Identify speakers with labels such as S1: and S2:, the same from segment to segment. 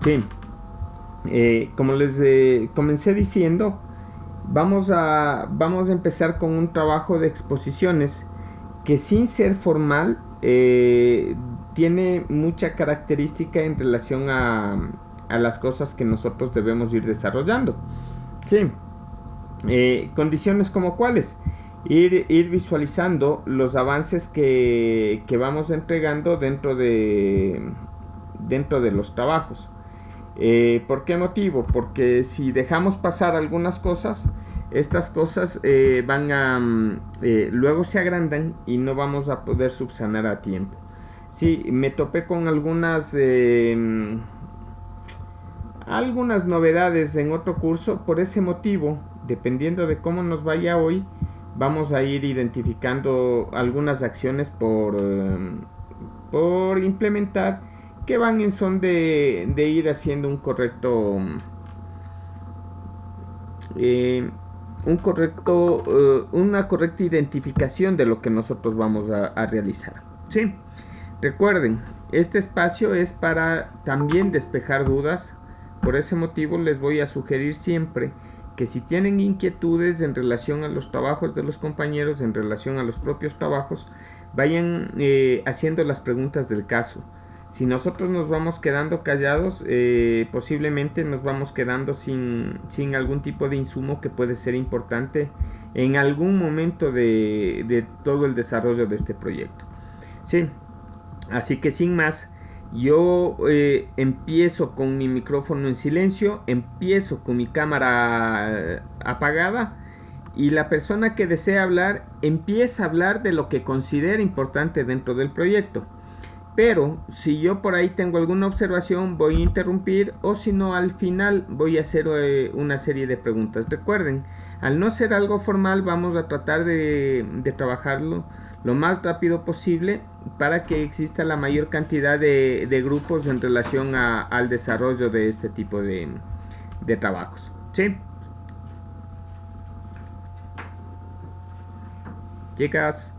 S1: Sí, como les comencé diciendo, vamos a empezar con un trabajo de exposiciones que sin ser formal tiene mucha característica en relación a las cosas que nosotros debemos ir desarrollando. Sí, condiciones como cuáles. Ir visualizando los avances que vamos entregando dentro de los trabajos. ¿Por qué motivo? Porque si dejamos pasar algunas cosas, estas cosas luego se agrandan y no vamos a poder subsanar a tiempo. Sí, me topé con algunas novedades en otro curso. Por ese motivo, dependiendo de cómo nos vaya hoy, vamos a ir identificando algunas acciones por implementar, que van en son de ir haciendo eh, una correcta identificación de lo que nosotros vamos a realizar. ¿Sí? Recuerden, este espacio es para también despejar dudas. Por ese motivo les voy a sugerir siempre que si tienen inquietudes en relación a los trabajos de los compañeros, en relación a los propios trabajos, vayan haciendo las preguntas del caso. Si nosotros nos vamos quedando callados, posiblemente nos vamos quedando sin algún tipo de insumo que puede ser importante en algún momento de todo el desarrollo de este proyecto. Sí, así que sin más, yo empiezo con mi micrófono en silencio, empiezo con mi cámara apagada, y la persona que desea hablar empieza a hablar de lo que considera importante dentro del proyecto. Pero si yo por ahí tengo alguna observación, voy a interrumpir, o si no, al final voy a hacer una serie de preguntas. Recuerden, al no ser algo formal, vamos a tratar de trabajarlo lo más rápido posible para que exista la mayor cantidad de grupos en relación al desarrollo de este tipo de trabajos. ¿Sí? Chicas.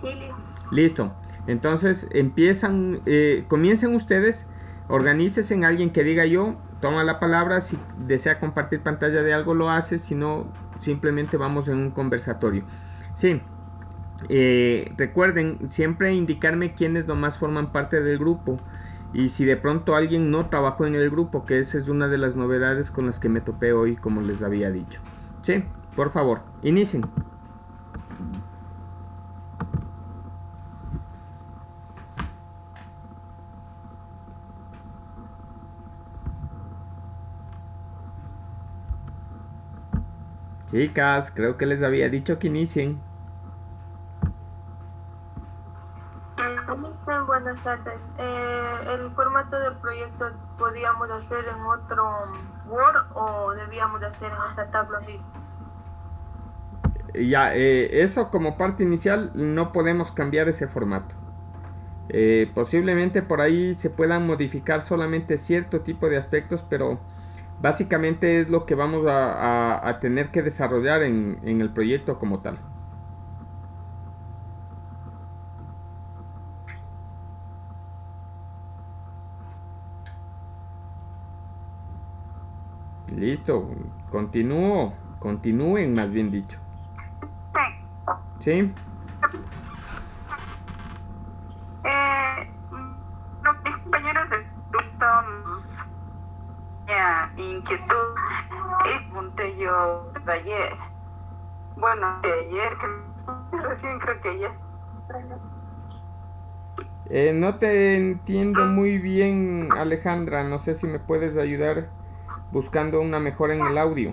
S2: Sí, listo.
S1: Listo. Entonces comiencen ustedes, organícese en alguien que diga yo, toma la palabra, si desea compartir pantalla de algo lo hace, si no, simplemente vamos en un conversatorio. Sí, recuerden siempre indicarme quiénes nomás forman parte del grupo, y si de pronto alguien no trabajó en el grupo, que esa es una de las novedades con las que me topé hoy, como les había dicho. Sí, por favor, inicien. Chicas, creo que les había dicho que inicien.
S2: Listo, buenas tardes. ¿El formato del proyecto podíamos hacer en otro Word o debíamos de hacer en esta tabla lista?
S1: Ya, eso como parte inicial no podemos cambiar ese formato. Posiblemente por ahí se puedan modificar solamente cierto tipo de aspectos, pero básicamente es lo que vamos a tener que desarrollar en el proyecto como tal. Listo, continúen más bien dicho. ¿Sí?
S3: Mis compañeros de grupo inquietud y pregunté yo de ayer. Bueno, de ayer, que recién creo que ayer.
S1: No te entiendo muy bien, Alejandra. No sé si me puedes ayudar buscando una mejora en el audio.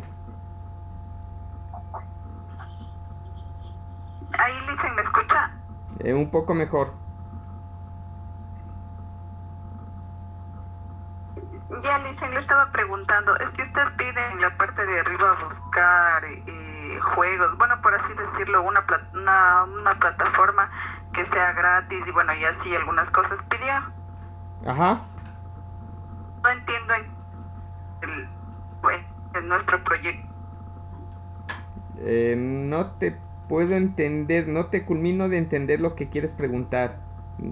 S3: Ahí, Listen, ¿me escucha?
S1: Un poco mejor.
S3: Ya, Listen, le estaba preguntando. Es que usted pide en la parte de arriba buscar juegos, bueno, por así decirlo, una plataforma que sea gratis y bueno, y así algunas cosas pidió.
S1: Ajá.
S3: No entiendo en nuestro proyecto.
S1: No te puedo entender, no te culmino de entender lo que quieres preguntar.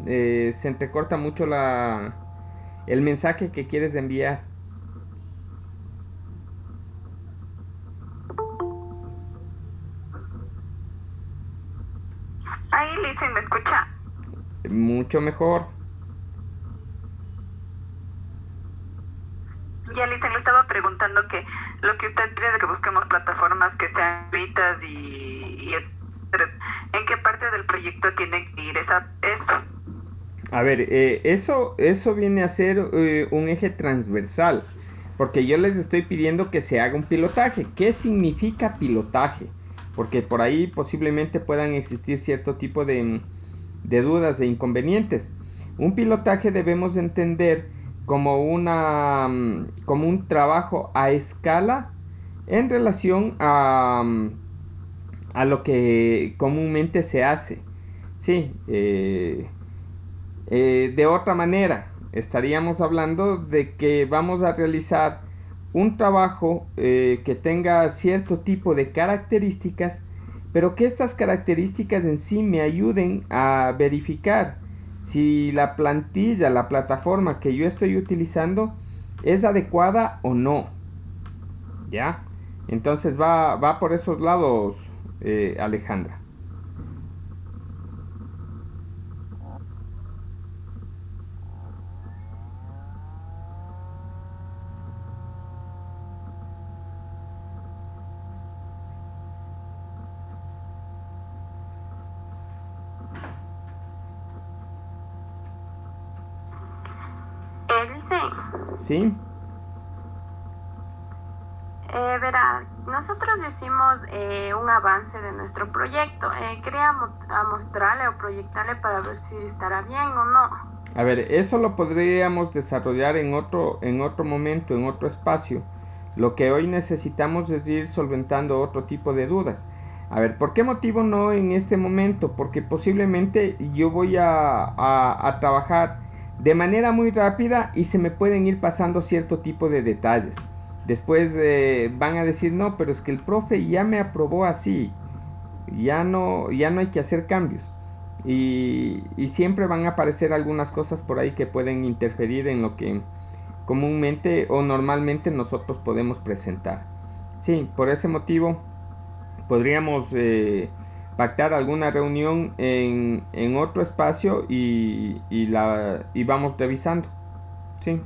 S1: Se entrecorta mucho el mensaje que quieres enviar.
S3: Ahí, Listen, ¿me escucha?
S1: Mucho mejor.
S3: Ya, Listen, le estaba preguntando que lo que usted pide de que busquemos plataformas que sean gratuitas y etcétera, ¿en qué parte del proyecto tiene que ir eso?
S1: A ver, eso viene a ser un eje transversal, porque yo les estoy pidiendo que se haga un pilotaje. ¿Qué significa pilotaje? Porque por ahí posiblemente puedan existir cierto tipo de dudas e inconvenientes. Un pilotaje debemos entender como como un trabajo a escala en relación a lo que comúnmente se hace. Sí, de otra manera, estaríamos hablando de que vamos a realizar un trabajo que tenga cierto tipo de características, pero que estas características en sí me ayuden a verificar si la plantilla, la plataforma que yo estoy utilizando es adecuada o no. ¿Ya? Entonces va por esos lados, Alejandra. ¿Sí?
S4: Verá, nosotros hicimos un avance de nuestro proyecto. Quería mostrarle o proyectarle para ver si estará bien o no.
S1: A ver, eso lo podríamos desarrollar en otro momento, en otro espacio. Lo que hoy necesitamos es ir solventando otro tipo de dudas. A ver, ¿por qué motivo no en este momento? Porque posiblemente yo voy a trabajar de manera muy rápida y se me pueden ir pasando cierto tipo de detalles. Después van a decir, no, pero es que el profe ya me aprobó así, ya no hay que hacer cambios. Y siempre van a aparecer algunas cosas por ahí que pueden interferir en lo que comúnmente o normalmente nosotros podemos presentar. Sí, por ese motivo podríamos pactar alguna reunión en otro espacio y vamos revisando, sí,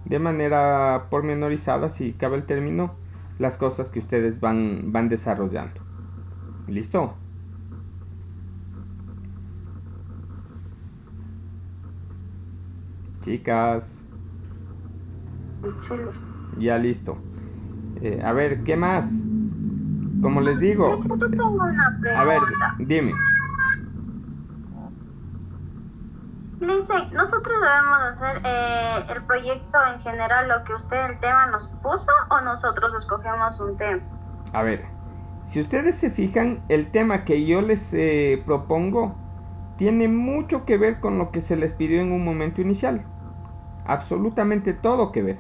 S1: de manera pormenorizada, si cabe el término, las cosas que ustedes van desarrollando. ¿Listo? Chicas, ya listo. A ver, ¿qué más? Como les digo,
S2: Yo tengo una pregunta.
S1: a ver, dime.
S2: Listen, nosotros debemos hacer el proyecto en general, lo que usted el tema nos puso, o nosotros escogemos un tema.
S1: A ver, si ustedes se fijan, el tema que yo les propongo tiene mucho que ver con lo que se les pidió en un momento inicial. Absolutamente todo que ver.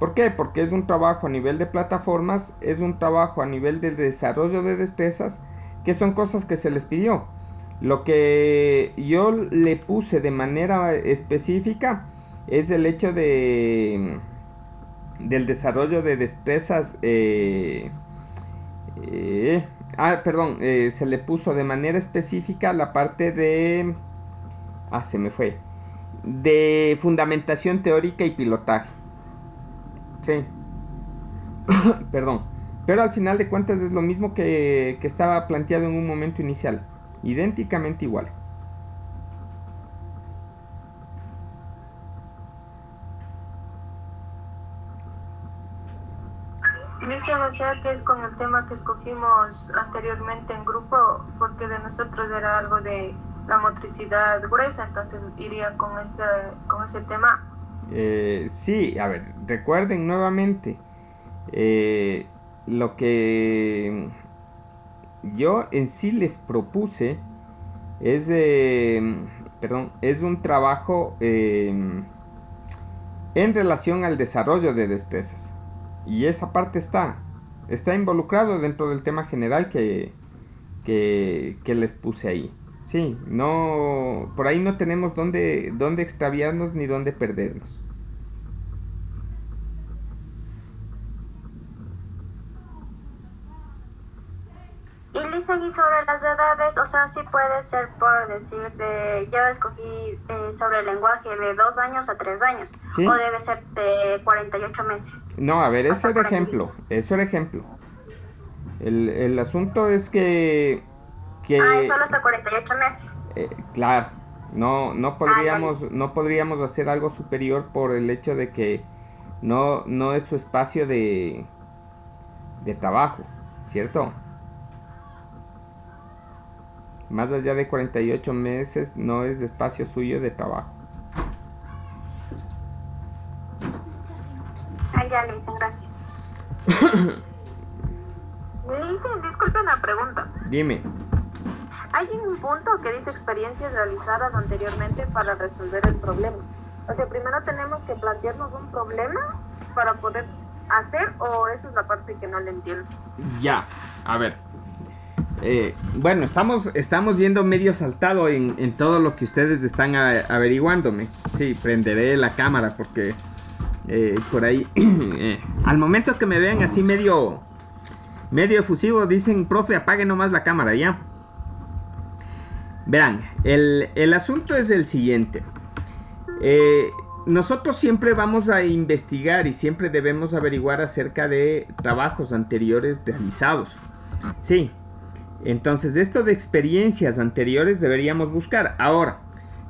S1: ¿Por qué? Porque es un trabajo a nivel de plataformas, es un trabajo a nivel de desarrollo de destrezas, que son cosas que se les pidió. Lo que yo le puse de manera específica es el hecho del desarrollo de destrezas. Se le puso de manera específica la parte de... se me fue. De fundamentación teórica y pilotaje. Sí. Perdón. Pero al final de cuentas es lo mismo que estaba planteado en un momento inicial. Idénticamente igual.
S2: Cristian, o sea que es con el tema que escogimos anteriormente en grupo, porque de nosotros era algo de la motricidad gruesa, entonces iría con ese tema.
S1: Sí, a ver, recuerden nuevamente lo que yo en sí les propuse es, es un trabajo en relación al desarrollo de destrezas. Y esa parte está involucrado dentro del tema general que les puse ahí. Sí, no, por ahí no tenemos dónde extraviarnos ni dónde perdernos.
S5: Alison, y sobre las edades, o sea, sí puede ser, por decir, yo escogí sobre el lenguaje de 2 años a 3 años,
S1: ¿Sí?
S5: O debe ser de 48 meses.
S1: No, a ver,
S5: Hasta
S1: eso de
S5: 48.
S1: ejemplo, eso de ejemplo. El asunto es que
S5: Es solo hasta 48 meses.
S1: claro, no podríamos hacer algo superior por el hecho de que no es su espacio de trabajo, ¿cierto? Más allá de 48 meses no es espacio suyo de trabajo.
S5: Ya, Alison, gracias.
S4: Listen, disculpe una pregunta.
S1: Dime.
S4: Hay un punto que dice experiencias realizadas anteriormente para resolver el problema. O sea, primero tenemos que plantearnos un problema para poder hacer, o esa es la parte que no le entiendo.
S1: Ya, a ver. Bueno, estamos yendo medio saltado en todo lo que ustedes están averiguándome. Sí, prenderé la cámara porque por ahí, al momento que me vean así medio efusivo, dicen, profe, apague nomás la cámara, ¿ya? Verán, el asunto es el siguiente. Nosotros siempre vamos a investigar y siempre debemos averiguar acerca de trabajos anteriores realizados. Sí, entonces esto de experiencias anteriores deberíamos buscar. Ahora,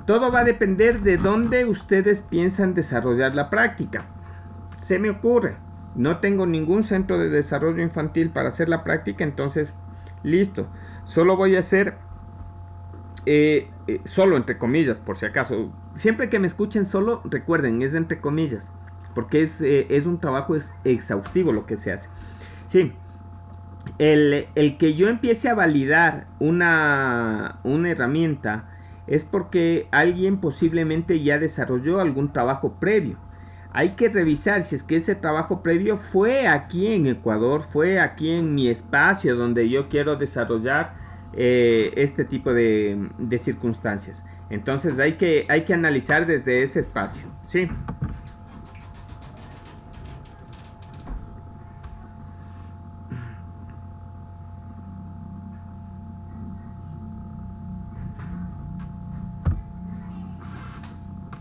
S1: todo va a depender de dónde ustedes piensan desarrollar la práctica. Se me ocurre, no tengo ningún centro de desarrollo infantil para hacer la práctica, entonces, listo. Solo voy a hacer, solo entre comillas, por si acaso. Siempre que me escuchen solo, recuerden, es entre comillas, porque es un trabajo exhaustivo lo que se hace. Sí. El que yo empiece a validar una herramienta es porque alguien posiblemente ya desarrolló algún trabajo previo. Hay que revisar si es que ese trabajo previo fue aquí en Ecuador, fue aquí en mi espacio donde yo quiero desarrollar este tipo de circunstancias. Entonces hay que analizar desde ese espacio, ¿sí?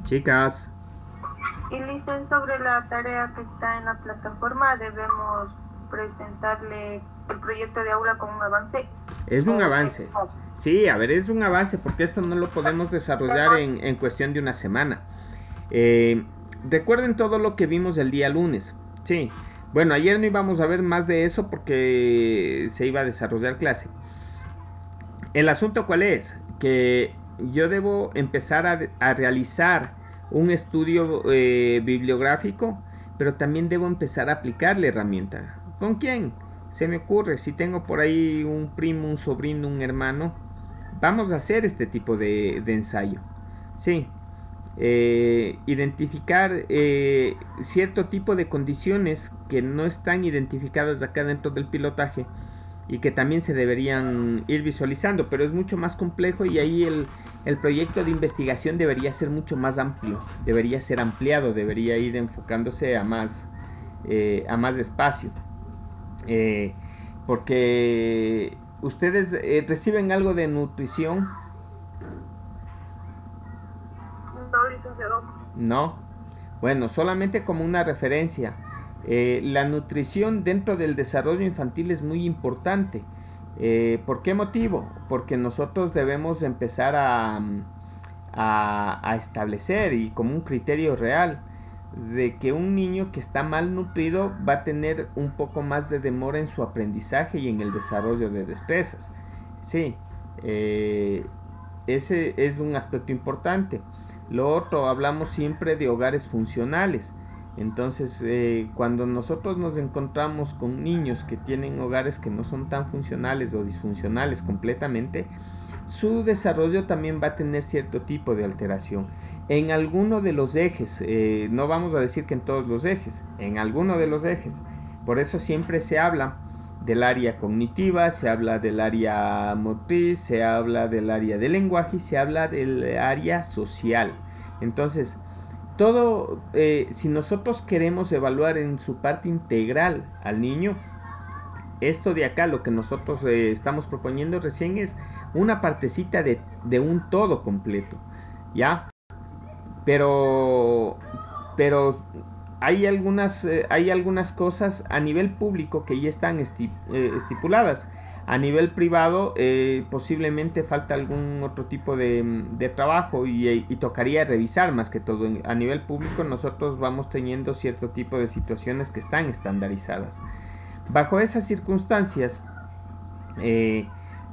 S1: Chicas.
S2: Y dicen sobre la tarea que está en la plataforma, debemos presentarle el proyecto de aula como un avance.
S1: Es un avance. Sí, a ver, es un avance porque esto no lo podemos desarrollar en cuestión de una semana. Recuerden todo lo que vimos el día lunes. Sí. Bueno, ayer no íbamos a ver más de eso porque se iba a desarrollar clase. El asunto ¿cuál es? Que yo debo empezar a realizar un estudio bibliográfico, pero también debo empezar a aplicar la herramienta. ¿Con quién? Se me ocurre, si tengo por ahí un primo, un sobrino, un hermano, vamos a hacer este tipo de ensayo. Sí. Identificar cierto tipo de condiciones que no están identificadas acá dentro del pilotaje y que también se deberían ir visualizando, pero es mucho más complejo y ahí el proyecto de investigación debería ser mucho más amplio, debería ser ampliado, debería ir enfocándose a más espacio, porque ustedes reciben algo de nutrición.
S2: No, licenciado.
S1: No, bueno, solamente como una referencia. La nutrición dentro del desarrollo infantil es muy importante. ¿Por qué motivo? Porque nosotros debemos empezar a establecer y como un criterio real de que un niño que está mal nutrido va a tener un poco más de demora en su aprendizaje y en el desarrollo de destrezas. Sí, ese es un aspecto importante. Lo otro, hablamos siempre de hogares funcionales. Entonces, cuando nosotros nos encontramos con niños que tienen hogares que no son tan funcionales o disfuncionales completamente, su desarrollo también va a tener cierto tipo de alteración. En alguno de los ejes, no vamos a decir que en todos los ejes, en alguno de los ejes. Por eso siempre se habla del área cognitiva, se habla del área motriz, se habla del área del lenguaje y se habla del área social. Entonces, todo, si nosotros queremos evaluar en su parte integral al niño, esto de acá, lo que nosotros estamos proponiendo recién es una partecita de un todo completo, ¿ya? Pero hay algunas cosas a nivel público que ya están estipuladas. A nivel privado posiblemente falta algún otro tipo de trabajo y tocaría revisar más que todo. A nivel público nosotros vamos teniendo cierto tipo de situaciones que están estandarizadas. Bajo esas circunstancias,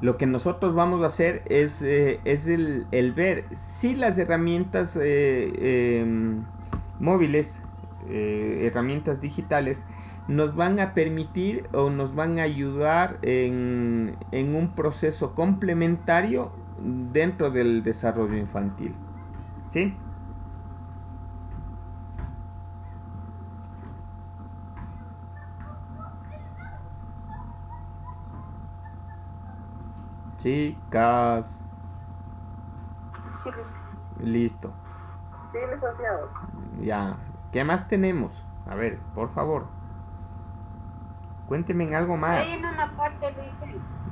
S1: lo que nosotros vamos a hacer es el ver si las herramientas móviles, herramientas digitales, nos van a permitir o nos van a ayudar en un proceso complementario dentro del desarrollo infantil. ¿Sí? Chicas.
S2: Sí,
S1: Listo.
S4: Sí, licenciado.
S1: Ya. ¿Qué más tenemos? A ver, por favor. Cuénteme en algo más.
S6: Ahí en una parte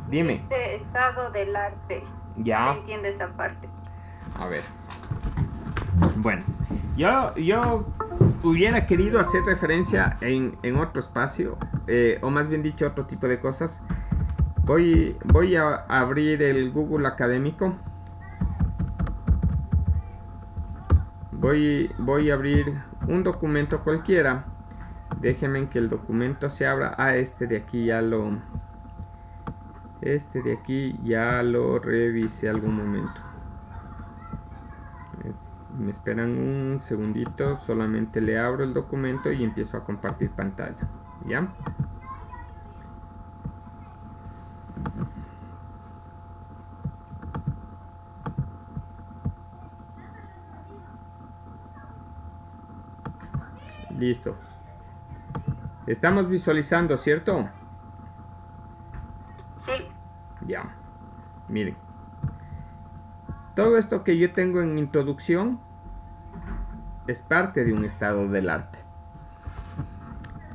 S1: Dime.
S6: dice estado del arte.
S1: Ya.
S6: No entiendo esa parte.
S1: A ver. Bueno, yo hubiera querido hacer referencia en otro espacio, o más bien dicho, otro tipo de cosas. Voy a abrir el Google Académico. Voy a abrir un documento cualquiera. Déjenme que el documento se abra. Este de aquí ya lo revisé algún momento. Me esperan un segundito. Solamente le abro el documento y empiezo a compartir pantalla. ¿Ya? Listo. Estamos visualizando, ¿cierto?
S5: Sí.
S1: Ya. Miren. Todo esto que yo tengo en introducción es parte de un estado del arte.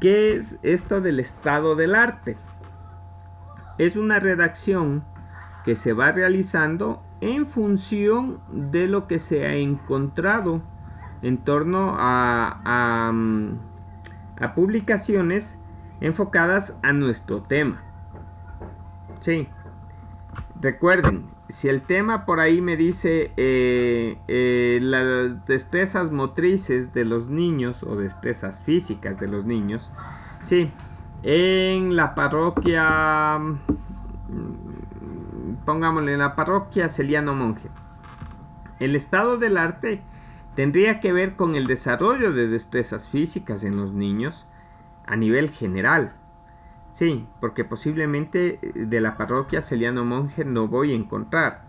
S1: ¿Qué es esto del estado del arte? Es una redacción que se va realizando en función de lo que se ha encontrado en torno a publicaciones enfocadas a nuestro tema. Sí. Recuerden, si el tema por ahí me dice las destrezas motrices de los niños o destrezas físicas de los niños, sí, en la parroquia, pongámosle en la parroquia Celiano Monje, el estado del arte tendría que ver con el desarrollo de destrezas físicas en los niños a nivel general. Sí, porque posiblemente de la parroquia Celiano Monje no voy a encontrar.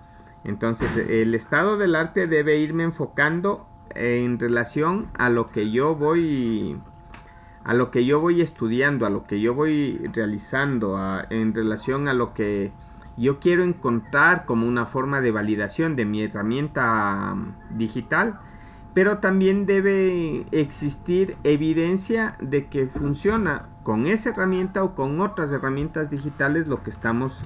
S1: Entonces, el estado del arte debe irme enfocando en relación a lo que yo voy estudiando, a lo que yo voy realizando, en relación a lo que yo quiero encontrar como una forma de validación de mi herramienta digital. Pero también debe existir evidencia de que funciona con esa herramienta o con otras herramientas digitales lo que estamos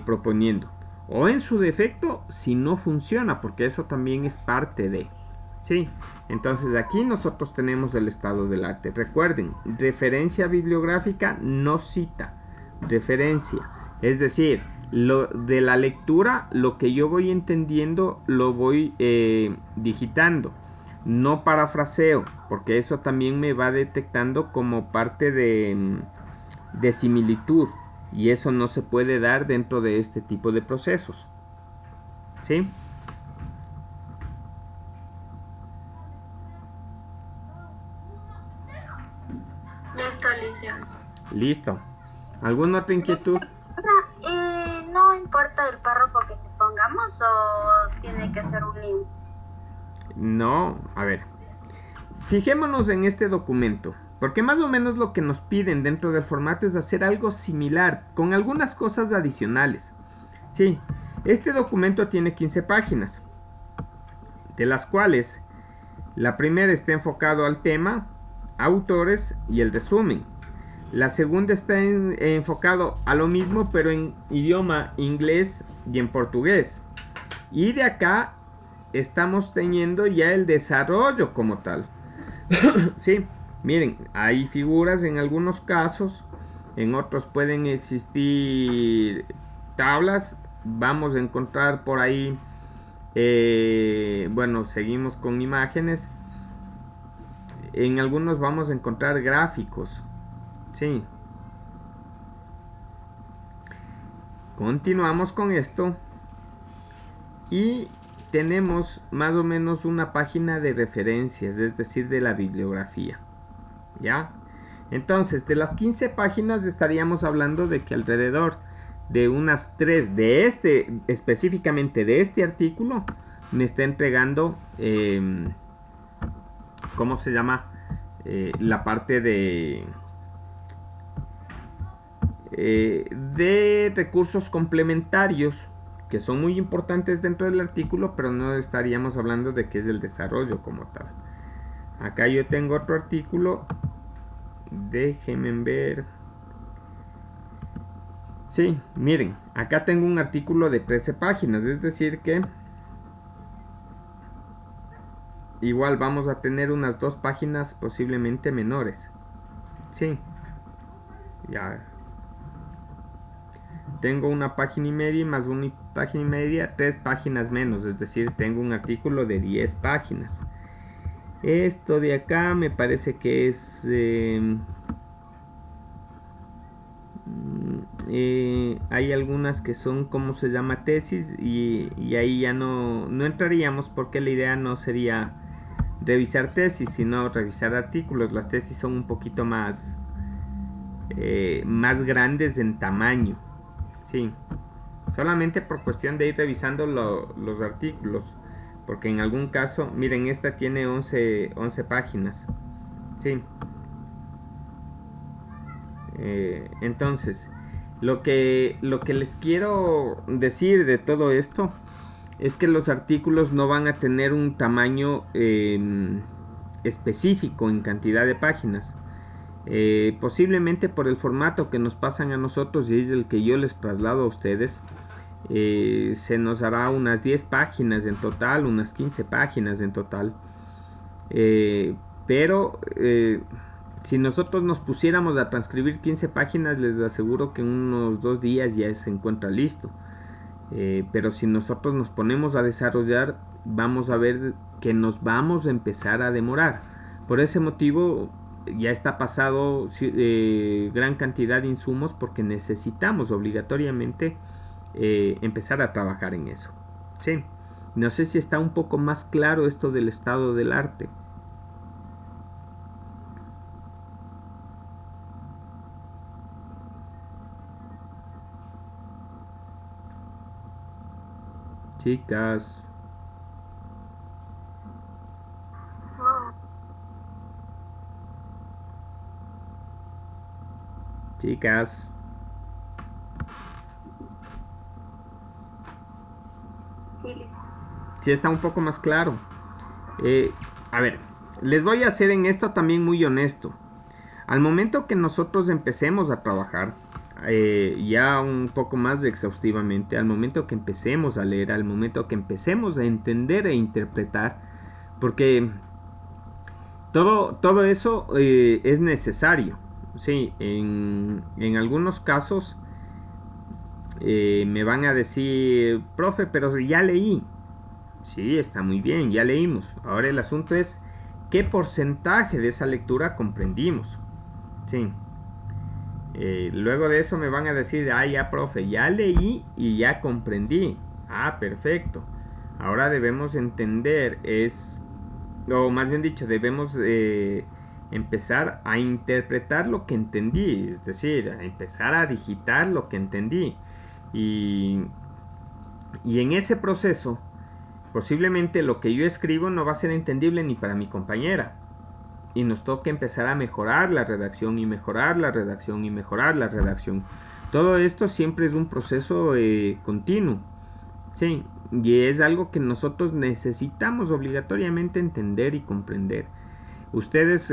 S1: proponiendo. O en su defecto, si no funciona, porque eso también es parte de. ¿Sí? Entonces aquí nosotros tenemos el estado del arte. Recuerden, referencia bibliográfica no cita, referencia. Es decir, de la lectura, lo que yo voy entendiendo lo voy digitando, no parafraseo, porque eso también me va detectando como parte de similitud, y eso no se puede dar dentro de este tipo de procesos. ¿Sí?
S2: Listo, Alicia.
S1: Listo. ¿Alguna otra inquietud?
S5: ¿No importa el párrafo que te pongamos o tiene que ser un link?
S1: No, a ver. Fijémonos en este documento, porque más o menos lo que nos piden dentro del formato es hacer algo similar, con algunas cosas adicionales. Sí, este documento tiene 15 páginas, de las cuales la primera está enfocado al tema, autores y el resumen. La segunda está enfocado a lo mismo, pero en idioma inglés y en portugués. Y de acá estamos teniendo ya el desarrollo como tal. Sí, miren, hay figuras en algunos casos, en otros pueden existir tablas. Vamos a encontrar por ahí, bueno, seguimos con imágenes. En algunos vamos a encontrar gráficos. Sí. Continuamos con esto. Y tenemos más o menos una página de referencias, es decir, de la bibliografía. ¿Ya? Entonces, de las 15 páginas estaríamos hablando de que alrededor de unas 3 de específicamente de este artículo, me está entregando, ¿cómo se llama? La parte de recursos complementarios, que son muy importantes dentro del artículo, pero no estaríamos hablando de que es el desarrollo como tal. Acá yo tengo otro artículo, déjenme ver. Sí, miren, acá tengo un artículo de 13 páginas, es decir que igual vamos a tener unas 2 páginas posiblemente menores. Sí, ya tengo una página y media y más una página y media, 3 páginas menos, es decir, tengo un artículo de 10 páginas. Esto de acá me parece que es hay algunas que son, ¿cómo se llama? Tesis, y ahí ya no entraríamos, porque la idea no sería revisar tesis, sino revisar artículos. Las tesis son un poquito más grandes en tamaño. Sí, solamente por cuestión de ir revisando los artículos, porque en algún caso, miren, esta tiene 11 páginas. Sí. Entonces, lo que les quiero decir de todo esto es que los artículos no van a tener un tamaño específico en cantidad de páginas. Posiblemente por el formato que nos pasan a nosotros, y es el que yo les traslado a ustedes, se nos hará unas 10 páginas en total, unas 15 páginas en total. Pero si nosotros nos pusiéramos a transcribir 15 páginas, les aseguro que en unos 2 días ya se encuentra listo. Pero si nosotros nos ponemos a desarrollar, vamos a ver que nos vamos a empezar a demorar. Por ese motivo ya está pasado gran cantidad de insumos, porque necesitamos obligatoriamente empezar a trabajar en eso. Sí. No sé si está un poco más claro esto del estado del arte. Chicas. Chicas. Sí, está un poco más claro. A ver, les voy a ser en esto también muy honesto. Al momento que nosotros empecemos a trabajar, ya un poco más exhaustivamente, al momento que empecemos a leer, al momento que empecemos a entender e interpretar, porque todo eso es necesario. Sí, en algunos casos me van a decir, profe, pero ya leí. Sí, está muy bien, ya leímos. Ahora el asunto es qué porcentaje de esa lectura comprendimos. Sí. Luego de eso me van a decir, ya, profe, ya leí y ya comprendí. Ah, perfecto. Ahora debemos entender, o más bien dicho, debemos empezar a interpretar lo que entendí, es decir, a empezar a digitar lo que entendí. Y en ese proceso, posiblemente lo que yo escribo no va a ser entendible ni para mi compañera. Y nos toca empezar a mejorar la redacción y mejorar la redacción y mejorar la redacción. Todo esto siempre es un proceso continuo. Sí, y es algo que nosotros necesitamos obligatoriamente entender y comprender. Ustedes,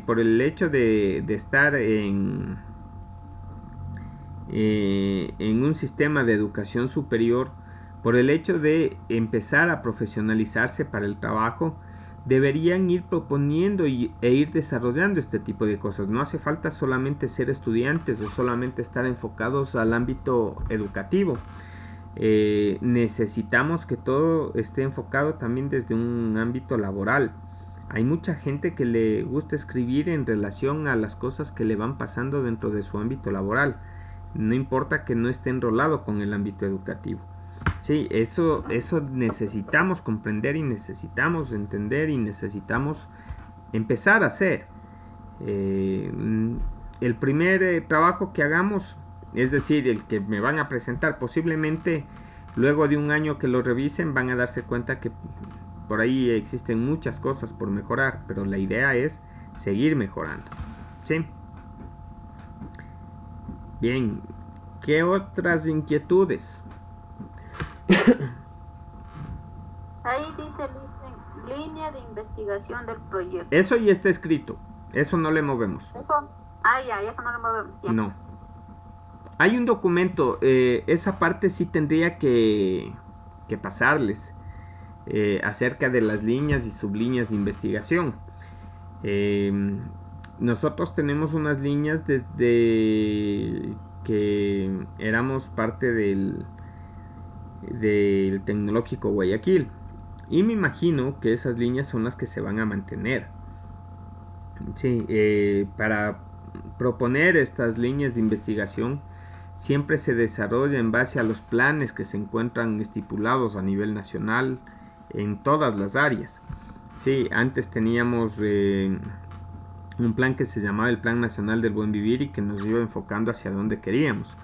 S1: por el hecho de estar en un sistema de educación superior, por el hecho de empezar a profesionalizarse para el trabajo, deberían ir proponiendo e ir desarrollando este tipo de cosas. No hace falta solamente ser estudiantes o solamente estar enfocados al ámbito educativo. Necesitamos que todo esté enfocado también desde un ámbito laboral. Hay mucha gente que le gusta escribir en relación a las cosas que le van pasando dentro de su ámbito laboral. No importa que no esté enrolado con el ámbito educativo. Sí, eso necesitamos comprender y necesitamos entender y necesitamos empezar a hacer. El primer trabajo que hagamos, es decir, el que me van a presentar, posiblemente luego de un año que lo revisen van a darse cuenta que por ahí existen muchas cosas por mejorar, pero la idea es seguir mejorando. ¿Sí? Bien, ¿qué otras inquietudes?
S5: Ahí dice línea de investigación del proyecto.
S1: Eso ya está escrito, eso no le movemos.
S5: Eso, ya, eso no lo movemos. Ya.
S1: No. Hay un documento, esa parte sí tendría que pasarles, acerca de las líneas y sublíneas de investigación. Nosotros tenemos unas líneas desde que éramos parte del Tecnológico Guayaquil, y me imagino que esas líneas son las que se van a mantener. Sí, para proponer estas líneas de investigación siempre se desarrolla en base a los planes que se encuentran estipulados a nivel nacional en todas las áreas. Sí, antes teníamos un plan que se llamaba el Plan Nacional del Buen Vivir y que nos iba enfocando hacia donde queríamos.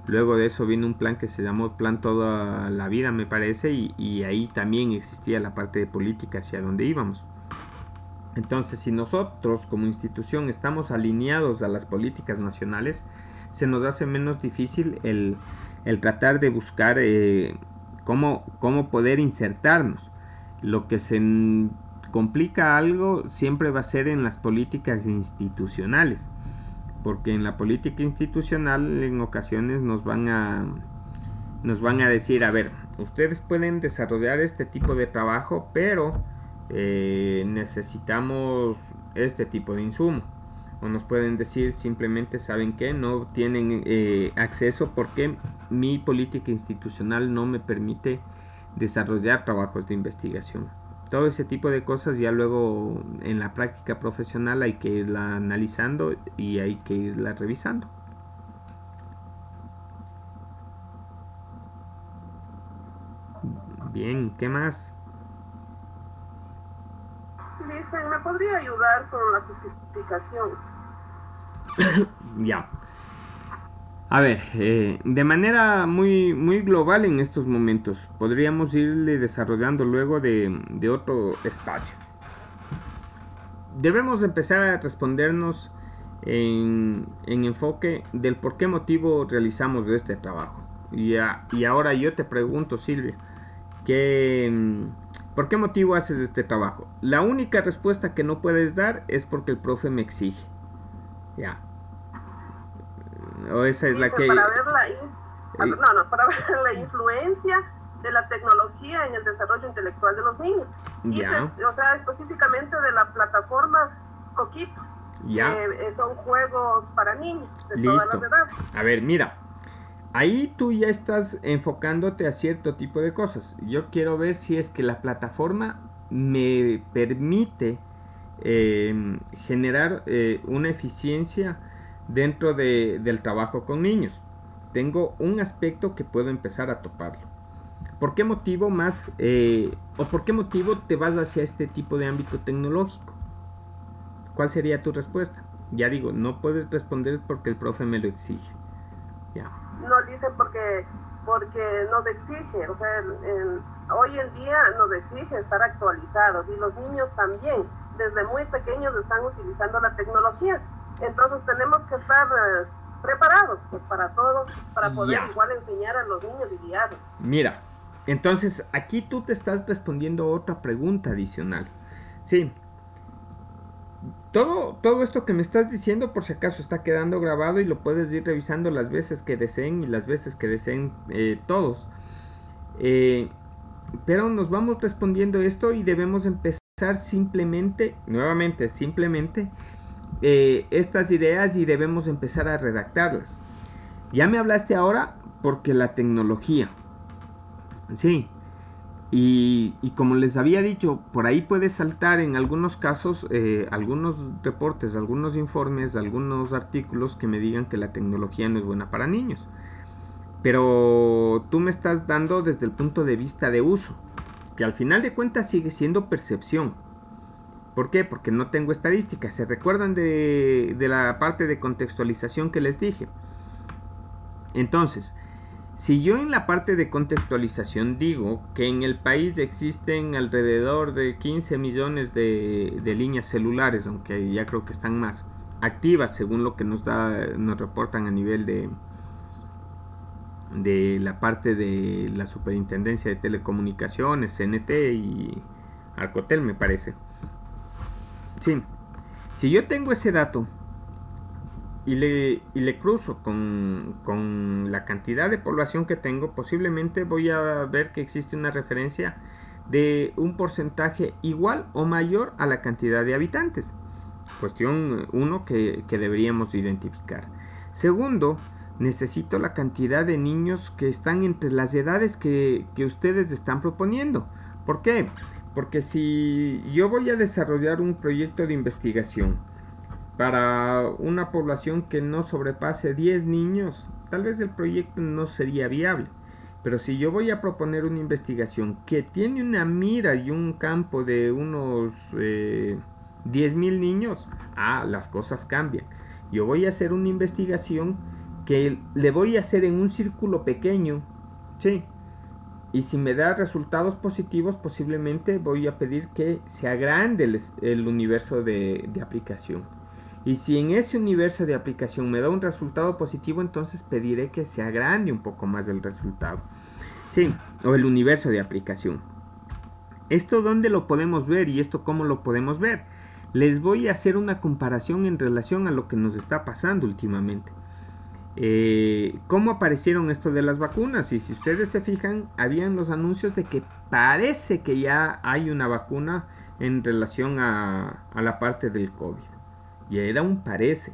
S1: Luego de eso vino un plan que se llamó Plan Toda la Vida, me parece, y ahí también existía la parte de política hacia donde íbamos. Entonces, si nosotros como institución estamos alineados a las políticas nacionales, se nos hace menos difícil el tratar de buscar cómo poder insertarnos. Lo que se complica algo siempre va a ser en las políticas institucionales, porque en la política institucional en ocasiones nos van a decir, a ver, ustedes pueden desarrollar este tipo de trabajo, pero necesitamos este tipo de insumo. O nos pueden decir simplemente, ¿saben qué? No tienen acceso porque mi política institucional no me permite desarrollar trabajos de investigación. Todo ese tipo de cosas ya luego en la práctica profesional hay que irla analizando y hay que irla revisando. Bien, ¿qué más?
S7: Dicen, ¿me podría ayudar con la justificación?
S1: Ya. A ver, de manera muy global en estos momentos, podríamos irle desarrollando luego de otro espacio. Debemos empezar a respondernos en enfoque del por qué motivo realizamos este trabajo. Y ahora yo te pregunto, Silvia, ¿por qué motivo haces este trabajo? La única respuesta que no puedes dar es porque el profe me exige. Ya. O esa es la que...
S7: Para ver para ver la influencia de la tecnología en el desarrollo intelectual de los niños.
S1: Ya.
S7: O sea, específicamente de la plataforma Coquitos.
S1: Ya.
S7: Son juegos para niños de
S1: Listo.
S7: todas las edades.
S1: A ver, mira. Ahí tú ya estás enfocándote a cierto tipo de cosas. Yo quiero ver si es que la plataforma me permite generar una eficiencia dentro del trabajo con niños. Tengo un aspecto que puedo empezar a toparlo. ¿Por qué motivo por qué motivo te vas hacia este tipo de ámbito tecnológico? ¿Cuál sería tu respuesta? Ya digo, no puedes responder porque el profe me lo exige. Ya.
S7: No dicen porque nos exige, o sea, hoy en día nos exige estar actualizados y los niños también, desde muy pequeños están utilizando la tecnología. Entonces tenemos que estar preparados pues para todo, para poder igual enseñar a los niños y guiarlos.
S1: Mira, entonces aquí tú te estás respondiendo otra pregunta adicional. Sí, todo esto que me estás diciendo, por si acaso, está quedando grabado y lo puedes ir revisando las veces que deseen y las veces que deseen todos. Pero nos vamos respondiendo esto y debemos empezar simplemente, nuevamente, simplemente, estas ideas y debemos empezar a redactarlas. Ya me hablaste ahora porque la tecnología, sí, y como les había dicho, por ahí puede saltar en algunos casos algunos reportes, algunos informes, algunos artículos que me digan que la tecnología no es buena para niños. Pero tú me estás dando desde el punto de vista de uso, que al final de cuentas sigue siendo percepción. ¿Por qué? Porque no tengo estadísticas. ¿Se recuerdan de la parte de contextualización que les dije? Entonces, si yo en la parte de contextualización digo que en el país existen alrededor de 15 millones de líneas celulares, aunque ya creo que están más activas según lo que nos reportan a nivel de la parte de la Superintendencia de Telecomunicaciones, CNT y Arcotel, me parece. Sí, si yo tengo ese dato y le cruzo con la cantidad de población que tengo, posiblemente voy a ver que existe una referencia de un porcentaje igual o mayor a la cantidad de habitantes. Cuestión 1 que deberíamos identificar. Segundo, necesito la cantidad de niños que están entre las edades que ustedes están proponiendo. ¿Por qué? Porque si yo voy a desarrollar un proyecto de investigación para una población que no sobrepase 10 niños, tal vez el proyecto no sería viable. Pero si yo voy a proponer una investigación que tiene una mira y un campo de unos 10.000 niños, las cosas cambian. Yo voy a hacer una investigación que le voy a hacer en un círculo pequeño, sí, y si me da resultados positivos, posiblemente voy a pedir que se agrande el universo de aplicación. Y si en ese universo de aplicación me da un resultado positivo, entonces pediré que se agrande un poco más el resultado, sí, o el universo de aplicación. ¿Esto dónde lo podemos ver y esto cómo lo podemos ver? Les voy a hacer una comparación en relación a lo que nos está pasando últimamente. ¿Cómo aparecieron esto de las vacunas? Y si ustedes se fijan, habían los anuncios de que parece que ya hay una vacuna en relación a la parte del COVID. Y era un parece.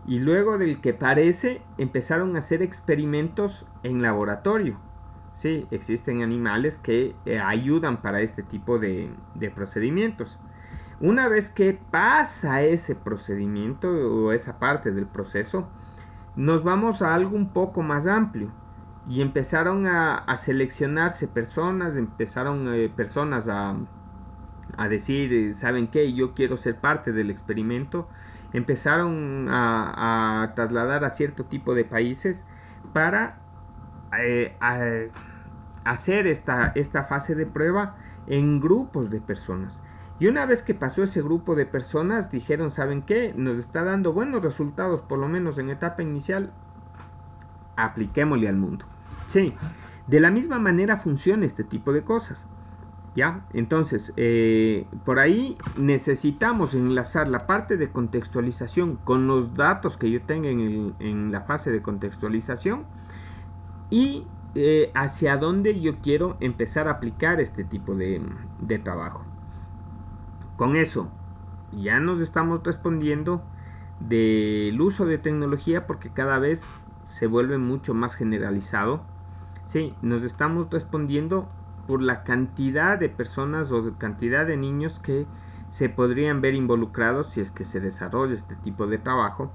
S1: Y luego del que parece, empezaron a hacer experimentos en laboratorio. Sí, existen animales que ayudan para este tipo de procedimientos. Una vez que pasa ese procedimiento o esa parte del proceso, nos vamos a algo un poco más amplio y empezaron a seleccionarse personas, empezaron personas a decir, ¿saben qué? Yo quiero ser parte del experimento. Empezaron a trasladar a cierto tipo de países para hacer esta fase de prueba en grupos de personas. Y una vez que pasó ese grupo de personas, dijeron, ¿saben qué? Nos está dando buenos resultados, por lo menos en etapa inicial, apliquémosle al mundo. Sí, de la misma manera funciona este tipo de cosas. ¿Ya? Entonces, por ahí necesitamos enlazar la parte de contextualización con los datos que yo tenga en la fase de contextualización y hacia dónde yo quiero empezar a aplicar este tipo de trabajo. Con eso ya nos estamos respondiendo del uso de tecnología porque cada vez se vuelve mucho más generalizado. Sí, nos estamos respondiendo por la cantidad de personas o cantidad de niños que se podrían ver involucrados si es que se desarrolla este tipo de trabajo.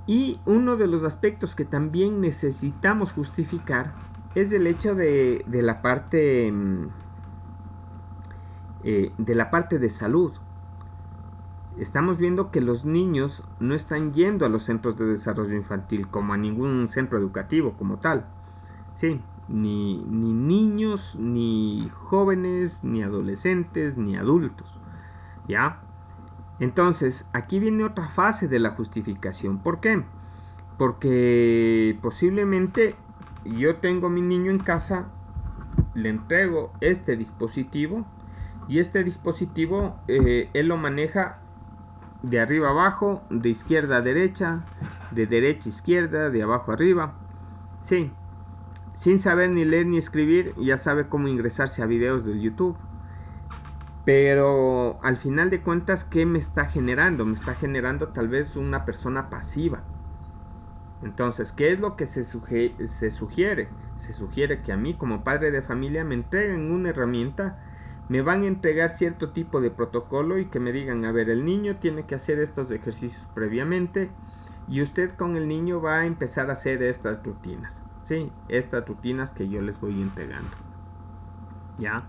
S1: Y uno de los aspectos que también necesitamos justificar es el hecho de la parte de salud. Estamos viendo que los niños no están yendo a los centros de desarrollo infantil como a ningún centro educativo como tal. Sí, ni niños, ni jóvenes, ni adolescentes, ni adultos. ¿Ya? Entonces, aquí viene otra fase de la justificación. ¿Por qué? Porque posiblemente yo tengo a mi niño en casa, le entrego este dispositivo y este dispositivo él lo maneja de arriba a abajo, de izquierda a derecha, de derecha a izquierda, de abajo a arriba. Sí, sin saber ni leer ni escribir, ya sabe cómo ingresarse a videos del YouTube. Pero al final de cuentas, ¿qué me está generando? Me está generando tal vez una persona pasiva. Entonces, ¿qué es lo que se sugiere? Se sugiere que a mí como padre de familia me entreguen una herramienta, me van a entregar cierto tipo de protocolo y que me digan, a ver, el niño tiene que hacer estos ejercicios previamente y usted con el niño va a empezar a hacer estas rutinas. Sí, estas rutinas que yo les voy entregando. ¿Ya?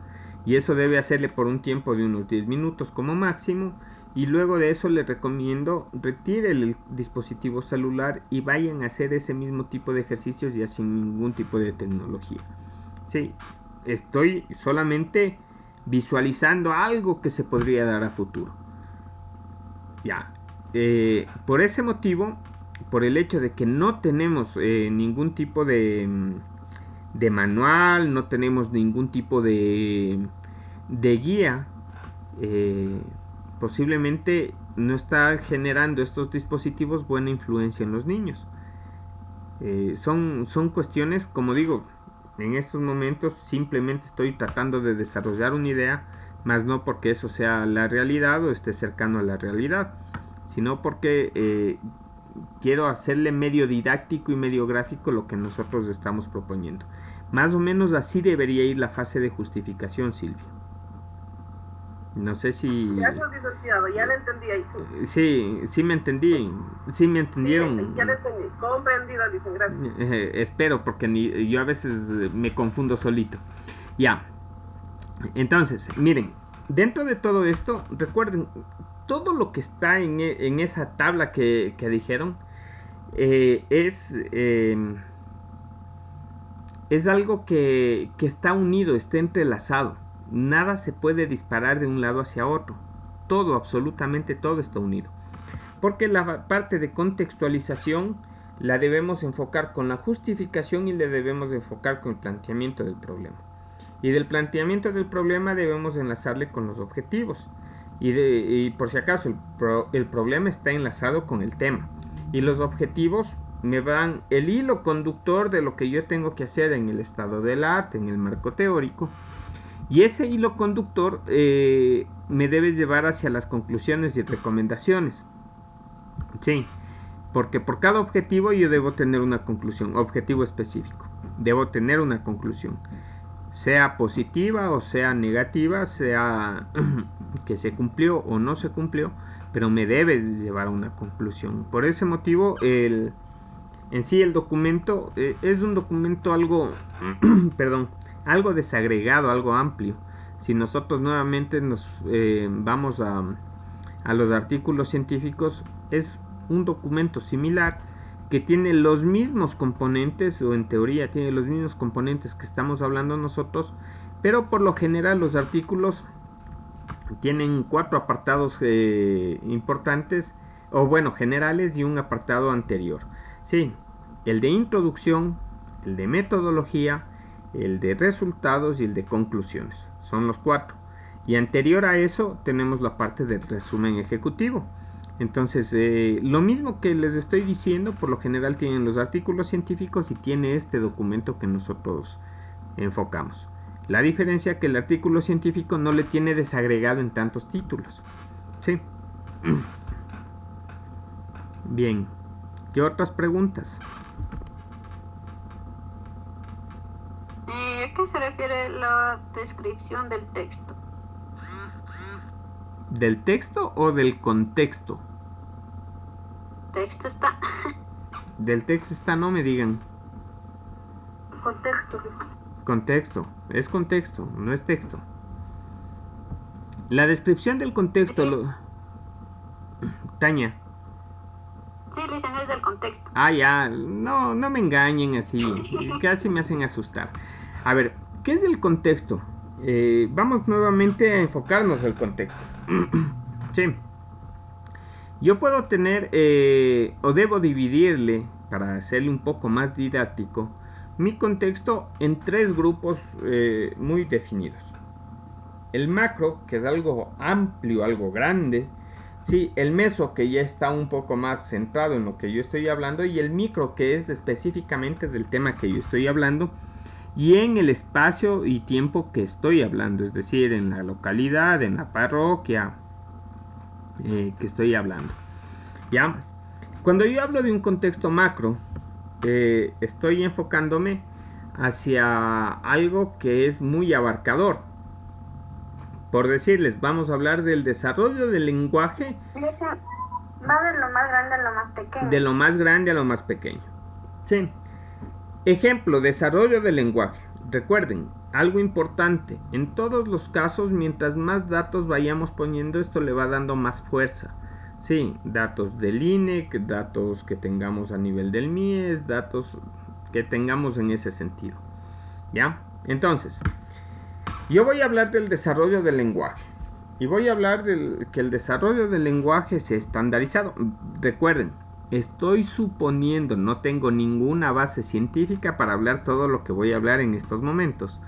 S1: Y eso debe hacerle por un tiempo de unos 10 minutos como máximo. Y luego de eso le recomiendo retire el dispositivo celular y vayan a hacer ese mismo tipo de ejercicios ya sin ningún tipo de tecnología. Sí, estoy solamente visualizando algo que se podría dar a futuro. Ya. Por ese motivo, por el hecho de que no tenemos ningún tipo de manual, no tenemos ningún tipo de guía, posiblemente no está generando estos dispositivos buena influencia en los niños. Son cuestiones, como digo, en estos momentos simplemente estoy tratando de desarrollar una idea, más no porque eso sea la realidad o esté cercano a la realidad, sino porque quiero hacerle medio didáctico y medio gráfico lo que nosotros estamos proponiendo. Más o menos así debería ir la fase de justificación, Silvia. No sé si...
S7: Gracias, licenciado, ya le entendí ahí,
S1: sí. Sí me entendí, sí me entendieron.
S7: Sí, ya le entendí, comprendido, dicen, gracias.
S1: Espero, porque yo a veces me confundo solito. Ya, entonces, miren, dentro de todo esto, recuerden, todo lo que está en esa tabla que dijeron, es algo que está unido, está entrelazado. Nada se puede disparar de un lado hacia otro. Todo, absolutamente todo está unido. Porque la parte de contextualización la debemos enfocar con la justificación y la debemos enfocar con el planteamiento del problema. Y del planteamiento del problema debemos enlazarle con los objetivos. Y por si acaso el problema está enlazado con el tema. Y los objetivos me dan el hilo conductor de lo que yo tengo que hacer en el estado del arte, en el marco teórico. Y ese hilo conductor me debe llevar hacia las conclusiones y recomendaciones. Sí, porque por cada objetivo yo debo tener una conclusión, objetivo específico. Debo tener una conclusión, sea positiva o sea negativa, sea que se cumplió o no se cumplió, pero me debe llevar a una conclusión. Por ese motivo, en sí el documento es un documento algo, perdón, algo desagregado, algo amplio. Si nosotros nuevamente nos vamos a los artículos científicos, es un documento similar que tiene los mismos componentes, o en teoría tiene los mismos componentes que estamos hablando nosotros, pero por lo general los artículos tienen 4 apartados importantes, o bueno, generales, y un apartado anterior. Sí, el de introducción, el de metodología, el de resultados y el de conclusiones. Son los 4. Y anterior a eso tenemos la parte del resumen ejecutivo. Entonces, lo mismo que les estoy diciendo, por lo general tienen los artículos científicos y tiene este documento que nosotros enfocamos. La diferencia es que el artículo científico no le tiene desagregado en tantos títulos. ¿Sí? Bien. ¿Qué otras preguntas?
S6: ¿A qué se refiere la descripción del texto?
S1: ¿Del texto o del contexto?
S6: Texto está.
S1: Del texto está, no me digan.
S2: Contexto.
S1: Contexto, es contexto, no es texto. La descripción del contexto, Tania.
S6: Sí, dicen es del contexto.
S1: Ah, ya, no me engañen así, casi me hacen asustar. A ver, ¿qué es el contexto? Vamos nuevamente a enfocarnos en el contexto. Sí. Yo puedo tener, o debo dividirle, para hacerle un poco más didáctico, mi contexto en 3 grupos muy definidos. El macro, que es algo amplio, algo grande, Sí, el meso que ya está un poco más centrado en lo que yo estoy hablando y el micro que es específicamente del tema que yo estoy hablando y en el espacio y tiempo que estoy hablando, es decir, en la localidad, en la parroquia que estoy hablando. ¿Ya? Cuando yo hablo de un contexto macro, estoy enfocándome hacia algo que es muy abarcador. Por decirles, vamos a hablar del desarrollo del lenguaje.
S5: Va de lo más grande a lo más pequeño.
S1: De lo más grande a lo más pequeño. Sí. Ejemplo, desarrollo del lenguaje. Recuerden, algo importante. En todos los casos, mientras más datos vayamos poniendo, esto le va dando más fuerza. Sí, datos del INEC, datos que tengamos a nivel del MIES, datos que tengamos en ese sentido. ¿Ya? Entonces, yo voy a hablar del desarrollo del lenguaje. Y voy a hablar de que el desarrollo del lenguaje se ha estandarizado. Recuerden, estoy suponiendo, no tengo ninguna base científica para hablar todo lo que voy a hablar en estos momentos.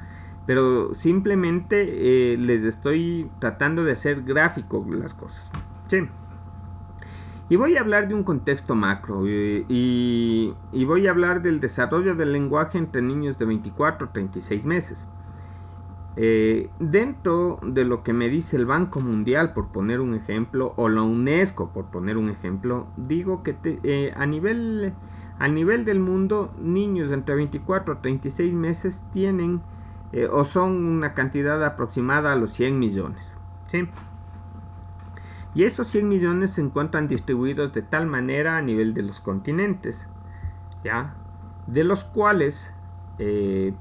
S1: Pero simplemente les estoy tratando de hacer gráfico las cosas. Sí. Y voy a hablar de un contexto macro y voy a hablar del desarrollo del lenguaje entre niños de 24 a 36 meses. Dentro de lo que me dice el Banco Mundial, por poner un ejemplo, o la UNESCO, por poner un ejemplo, digo que a nivel del mundo, niños entre 24 a 36 meses tienen o son una cantidad aproximada a los 100 millones. ¿Sí? Y esos 100 millones se encuentran distribuidos de tal manera a nivel de los continentes, ¿ya? De los cuales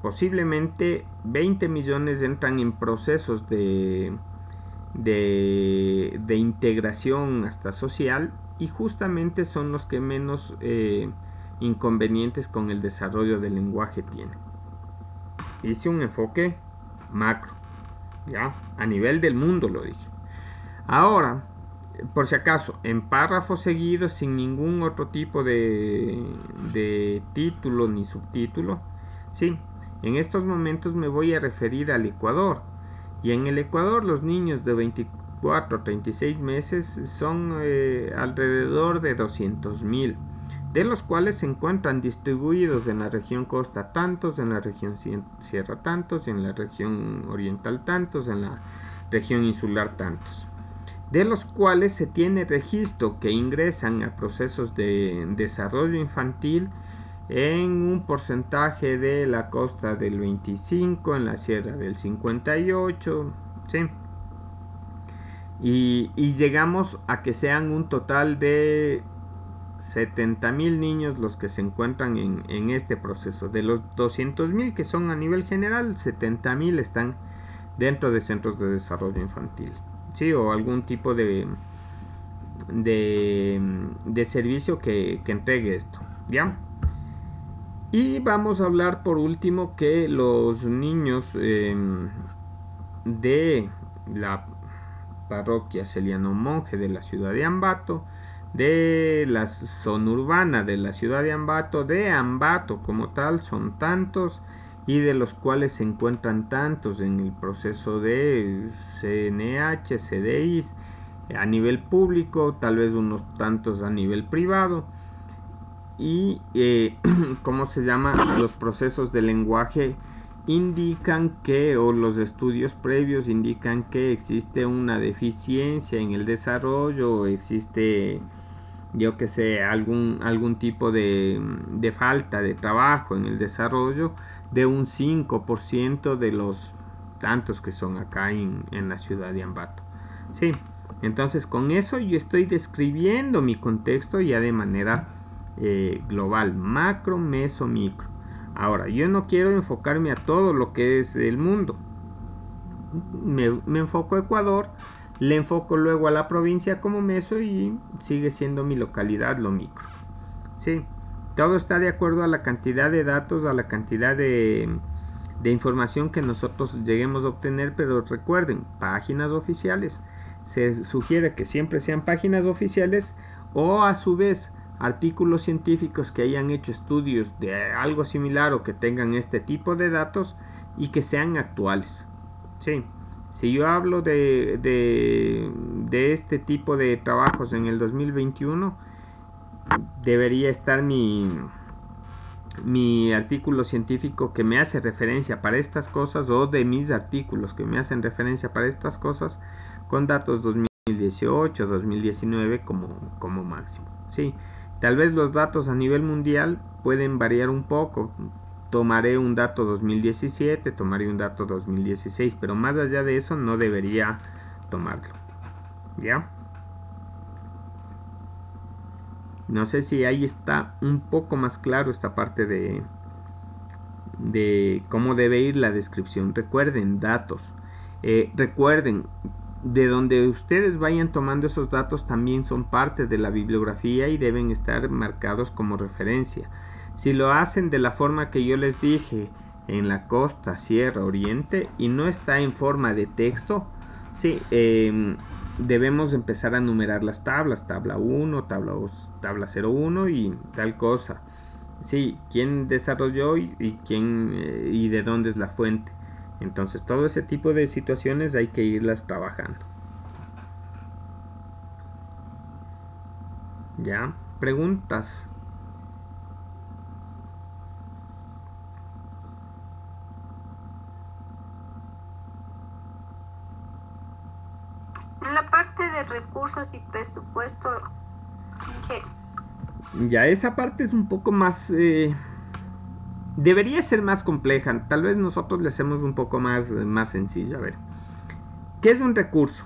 S1: posiblemente 20 millones entran en procesos de integración hasta social y justamente son los que menos inconvenientes con el desarrollo del lenguaje tienen. Hice un enfoque macro, ¿ya? A nivel del mundo lo dije. Ahora, por si acaso, en párrafos seguidos, sin ningún otro tipo de título ni subtítulo, sí, en estos momentos me voy a referir al Ecuador. Y en el Ecuador los niños de 24 a 36 meses son alrededor de 200.000, de los cuales se encuentran distribuidos en la región costa tantos, en la región sierra tantos, en la región oriental tantos, en la región insular tantos, de los cuales se tiene registro que ingresan a procesos de desarrollo infantil en un porcentaje de la costa del 25, en la sierra del 58, ¿sí? Y llegamos a que sean un total de 70.000 niños los que se encuentran en este proceso. De los 200.000 que son a nivel general, 70.000 están dentro de centros de desarrollo infantil, ¿sí? O algún tipo de servicio que entregue esto, ¿ya? Y vamos a hablar por último que los niños de la parroquia Celiano Monje de la ciudad de Ambato, de la zona urbana de la ciudad de Ambato como tal, son tantos, y de los cuales se encuentran tantos en el proceso de CNH, CDIs a nivel público, tal vez unos tantos a nivel privado. Y ¿cómo se llama? Los procesos de lenguaje indican que, o los estudios previos indican que existe una deficiencia en el desarrollo, existe, yo que sé, algún tipo de falta de trabajo en el desarrollo de un 5% de los tantos que son acá en la ciudad de Ambato. Sí, entonces con eso yo estoy describiendo mi contexto ya de manera global, macro, meso, micro. Ahora, yo no quiero enfocarme a todo lo que es el mundo. Me enfoco a Ecuador, le enfoco luego a la provincia como meso y sigue siendo mi localidad lo micro. Sí, todo está de acuerdo a la cantidad de datos, a la cantidad de información que nosotros lleguemos a obtener, pero recuerden, páginas oficiales. Se sugiere que siempre sean páginas oficiales o a su vez artículos científicos que hayan hecho estudios de algo similar o que tengan este tipo de datos y que sean actuales. Sí, Si yo hablo de este tipo de trabajos en el 2021, debería estar mi artículo científico que me hace referencia para estas cosas, o de mis artículos que me hacen referencia para estas cosas, con datos 2018, 2019 como máximo. Sí, tal vez los datos a nivel mundial pueden variar un poco. Tomaré un dato 2017, tomaré un dato 2016, pero más allá de eso no debería tomarlo. ¿Ya? No sé si ahí está un poco más claro esta parte de cómo debe ir la descripción. Recuerden, datos. Recuerden, de donde ustedes vayan tomando esos datos también son parte de la bibliografía y deben estar marcados como referencia. Si lo hacen de la forma que yo les dije, en la costa, sierra, oriente, y no está en forma de texto, sí, debemos empezar a numerar las tablas, tabla 1, tabla 01 y tal cosa. Sí, quién desarrolló y quién y de dónde es la fuente. Entonces todo ese tipo de situaciones hay que irlas trabajando. ¿Ya? ¿Preguntas?
S6: En la parte de recursos y presupuesto, ¿qué?
S1: Ya, esa parte es un poco más... debería ser más compleja. Tal vez nosotros le hacemos un poco más sencillo. A ver, ¿qué es un recurso?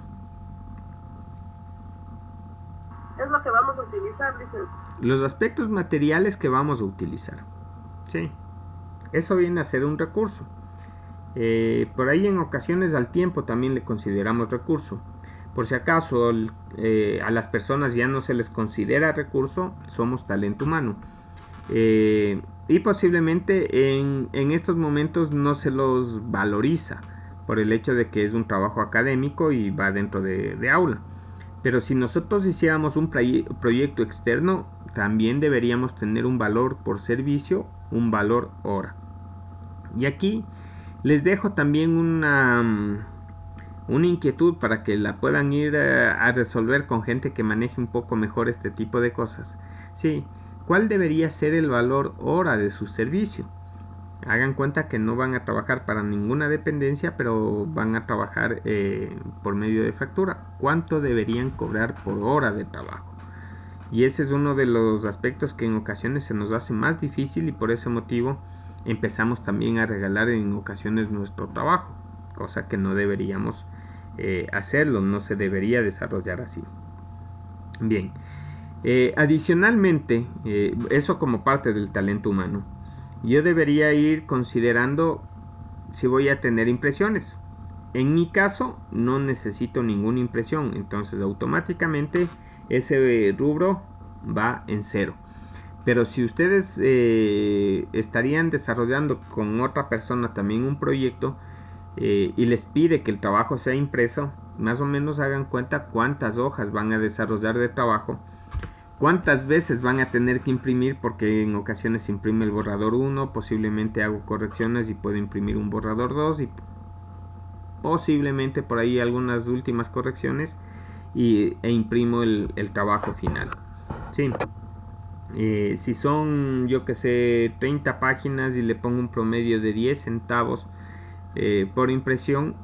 S7: Es lo que vamos a utilizar, dicen.
S1: Los aspectos materiales que vamos a utilizar. Sí, eso viene a ser un recurso. Por ahí en ocasiones al tiempo también le consideramos recurso. Por si acaso a las personas ya no se les considera recurso, somos talento humano. Y posiblemente en estos momentos no se los valoriza por el hecho de que es un trabajo académico y va dentro de aula. Pero si nosotros hiciéramos un proyecto externo, también deberíamos tener un valor por servicio, un valor hora. Y aquí les dejo también una inquietud para que la puedan ir a resolver con gente que maneje un poco mejor este tipo de cosas. Sí, ¿cuál debería ser el valor hora de su servicio? Hagan cuenta que no van a trabajar para ninguna dependencia, pero van a trabajar por medio de factura. ¿Cuánto deberían cobrar por hora de trabajo? Y ese es uno de los aspectos que en ocasiones se nos hace más difícil, y por ese motivo empezamos también a regalar en ocasiones nuestro trabajo, cosa que no deberíamos hacerlo, no se debería desarrollar así. Bien, adicionalmente, eso como parte del talento humano, yo debería ir considerando si voy a tener impresiones. En mi caso no necesito ninguna impresión, entonces automáticamente ese rubro va en 0. Pero si ustedes estarían desarrollando con otra persona también un proyecto y les pide que el trabajo sea impreso, más o menos hagan cuenta cuántas hojas van a desarrollar de trabajo, cuántas veces van a tener que imprimir, porque en ocasiones se imprime el borrador 1, posiblemente hago correcciones y puedo imprimir un borrador 2 y posiblemente por ahí algunas últimas correcciones e imprimo el trabajo final. Sí. Si son, yo que sé, 30 páginas y le pongo un promedio de 10 centavos por impresión,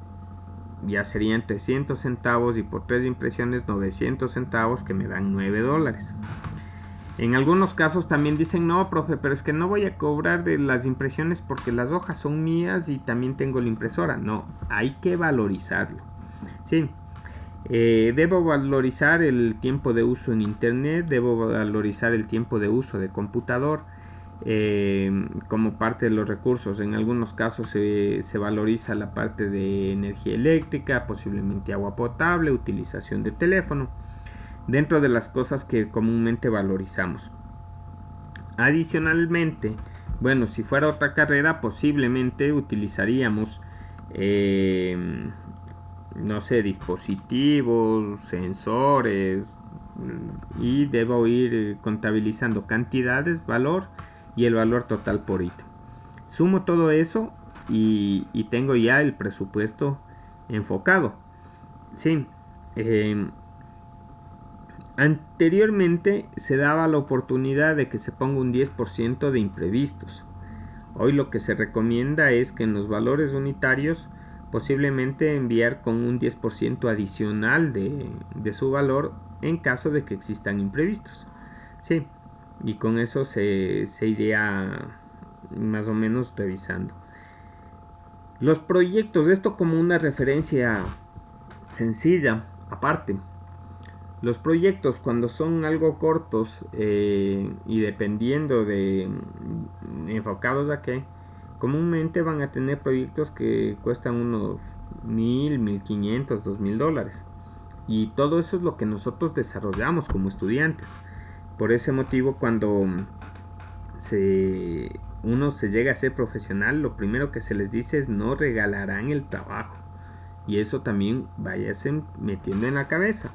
S1: ya serían 300 centavos, y por 3 impresiones 900 centavos, que me dan $9. En algunos casos también dicen: no, profe, pero es que no voy a cobrar de las impresiones porque las hojas son mías y también tengo la impresora. No, hay que valorizarlo. Sí. Debo valorizar el tiempo de uso en internet, debo valorizar el tiempo de uso de computador como parte de los recursos. En algunos casos se valoriza la parte de energía eléctrica, posiblemente agua potable, utilización de teléfono, dentro de las cosas que comúnmente valorizamos. Adicionalmente, bueno, si fuera otra carrera, posiblemente utilizaríamos no sé, dispositivos, sensores, y debo ir contabilizando cantidades, valor y el valor total por ítem. Sumo todo eso y tengo ya el presupuesto enfocado. Sí. Anteriormente se daba la oportunidad de que se ponga un 10% de imprevistos. Hoy lo que se recomienda es que en los valores unitarios posiblemente enviar con un 10% adicional de su valor en caso de que existan imprevistos. Sí, y con eso se iría más o menos revisando. Los proyectos, esto como una referencia sencilla, aparte. Los proyectos cuando son algo cortos y dependiendo de enfocados a qué, comúnmente van a tener proyectos que cuestan unos 1,000, 1,500, 2,000 dólares. Y todo eso es lo que nosotros desarrollamos como estudiantes. Por ese motivo, cuando uno se llega a ser profesional, lo primero que se les dice es no regalarán el trabajo. Y eso también váyase metiendo en la cabeza.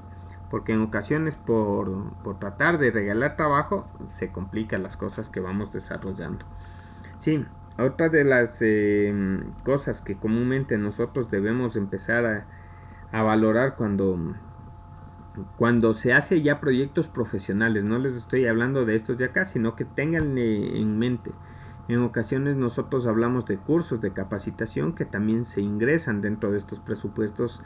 S1: Porque en ocasiones por tratar de regalar trabajo se complican las cosas que vamos desarrollando. Sí, otra de las cosas que comúnmente nosotros debemos empezar a valorar cuando se hace ya proyectos profesionales, no les estoy hablando de estos de acá, sino que tengan en mente. En ocasiones nosotros hablamos de cursos de capacitación que también se ingresan dentro de estos presupuestos.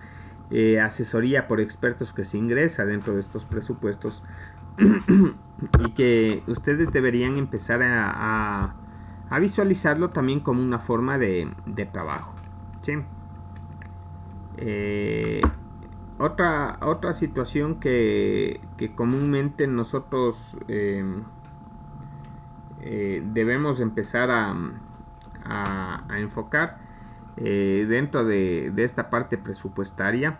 S1: Asesoría por expertos que se ingresa dentro de estos presupuestos y que ustedes deberían empezar a visualizarlo también como una forma de trabajo. ¿Sí? Otra situación que comúnmente nosotros debemos empezar a enfocar dentro de esta parte presupuestaria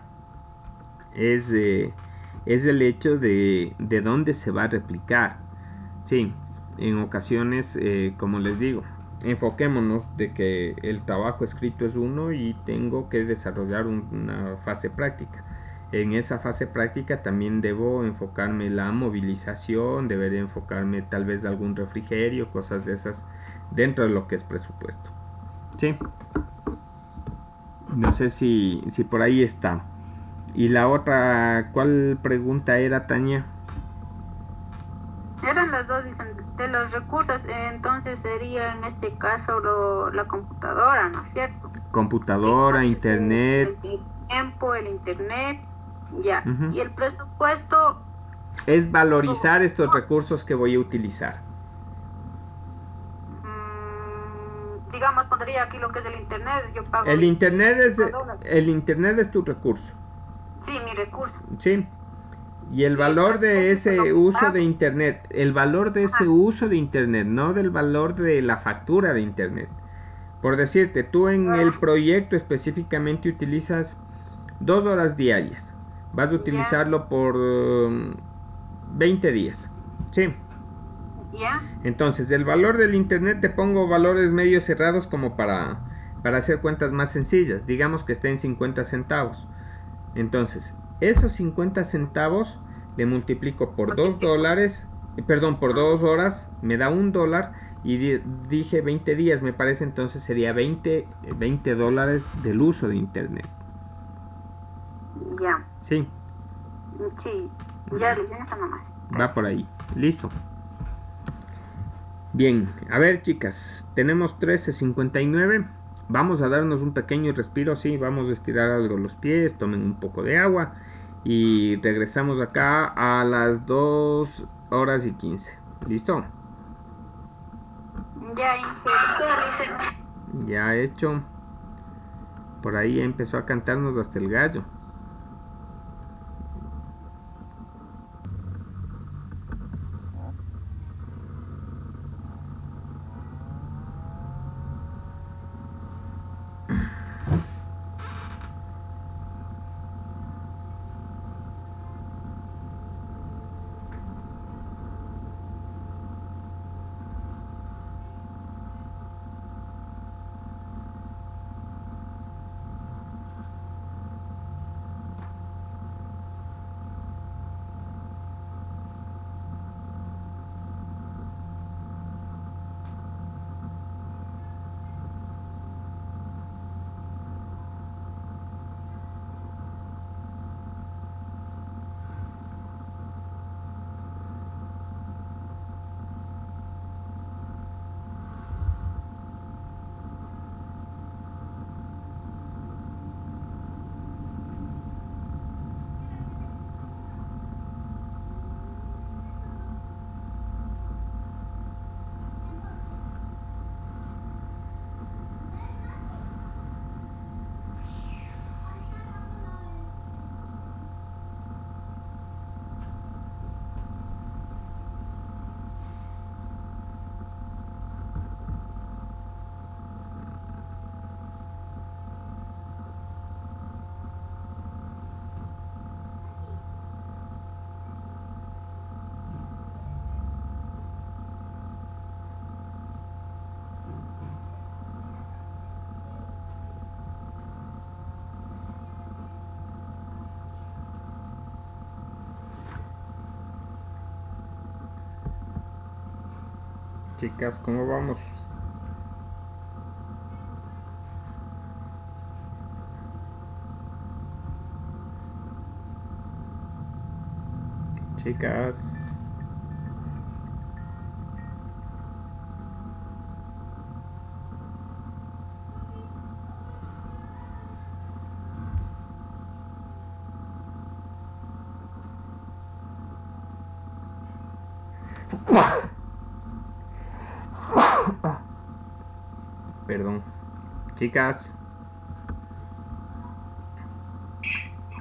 S1: es el hecho de dónde se va a replicar. Sí, en ocasiones, como les digo, enfoquémonos de que el trabajo escrito es uno y tengo que desarrollar una fase práctica. En esa fase práctica también debo enfocarme la movilización, debería enfocarme tal vez algún refrigerio, cosas de esas dentro de lo que es presupuesto. Sí. No sé si por ahí está. Y la otra, ¿cuál pregunta era, Tania?
S6: Eran las dos, dicen, de los recursos, entonces sería en este caso la computadora, ¿no es cierto?
S1: Computadora, internet.
S6: El tiempo, el internet, ya.
S1: Uh-huh.
S6: Y el presupuesto
S1: es valorizar estos recursos que voy a utilizar.
S6: Digamos, pondría aquí lo que es el internet. Yo pago
S1: el internet es tu recurso.
S6: Sí, mi recurso.
S1: Sí. Y el valor de ese uso de internet, el valor de ese uso de internet, no del valor de la factura de internet. Por decirte, tú en el proyecto específicamente utilizas 2 horas diarias. Vas a utilizarlo por 20 días. Sí.
S6: Yeah.
S1: Entonces, el valor del internet te pongo valores medio cerrados como para hacer cuentas más sencillas. Digamos que esté en 50 centavos. Entonces, esos 50 centavos le multiplico por 2 dólares, por 2 horas, me da $1 y dije 20 días, me parece, entonces sería 20 dólares del uso de internet.
S6: Ya. Yeah.
S1: Sí.
S6: Sí, ya le dije esa nomás.
S1: Va por ahí. Listo. Bien, a ver chicas, tenemos 13:59, vamos a darnos un pequeño respiro, sí, vamos a estirar algo los pies, tomen un poco de agua y regresamos acá a las 2:15, ¿listo?
S6: Ya hice.
S1: Ya hecho, por ahí empezó a cantarnos hasta el gallo. Chicas, ¿cómo vamos? Chicas. Perdón. Chicas.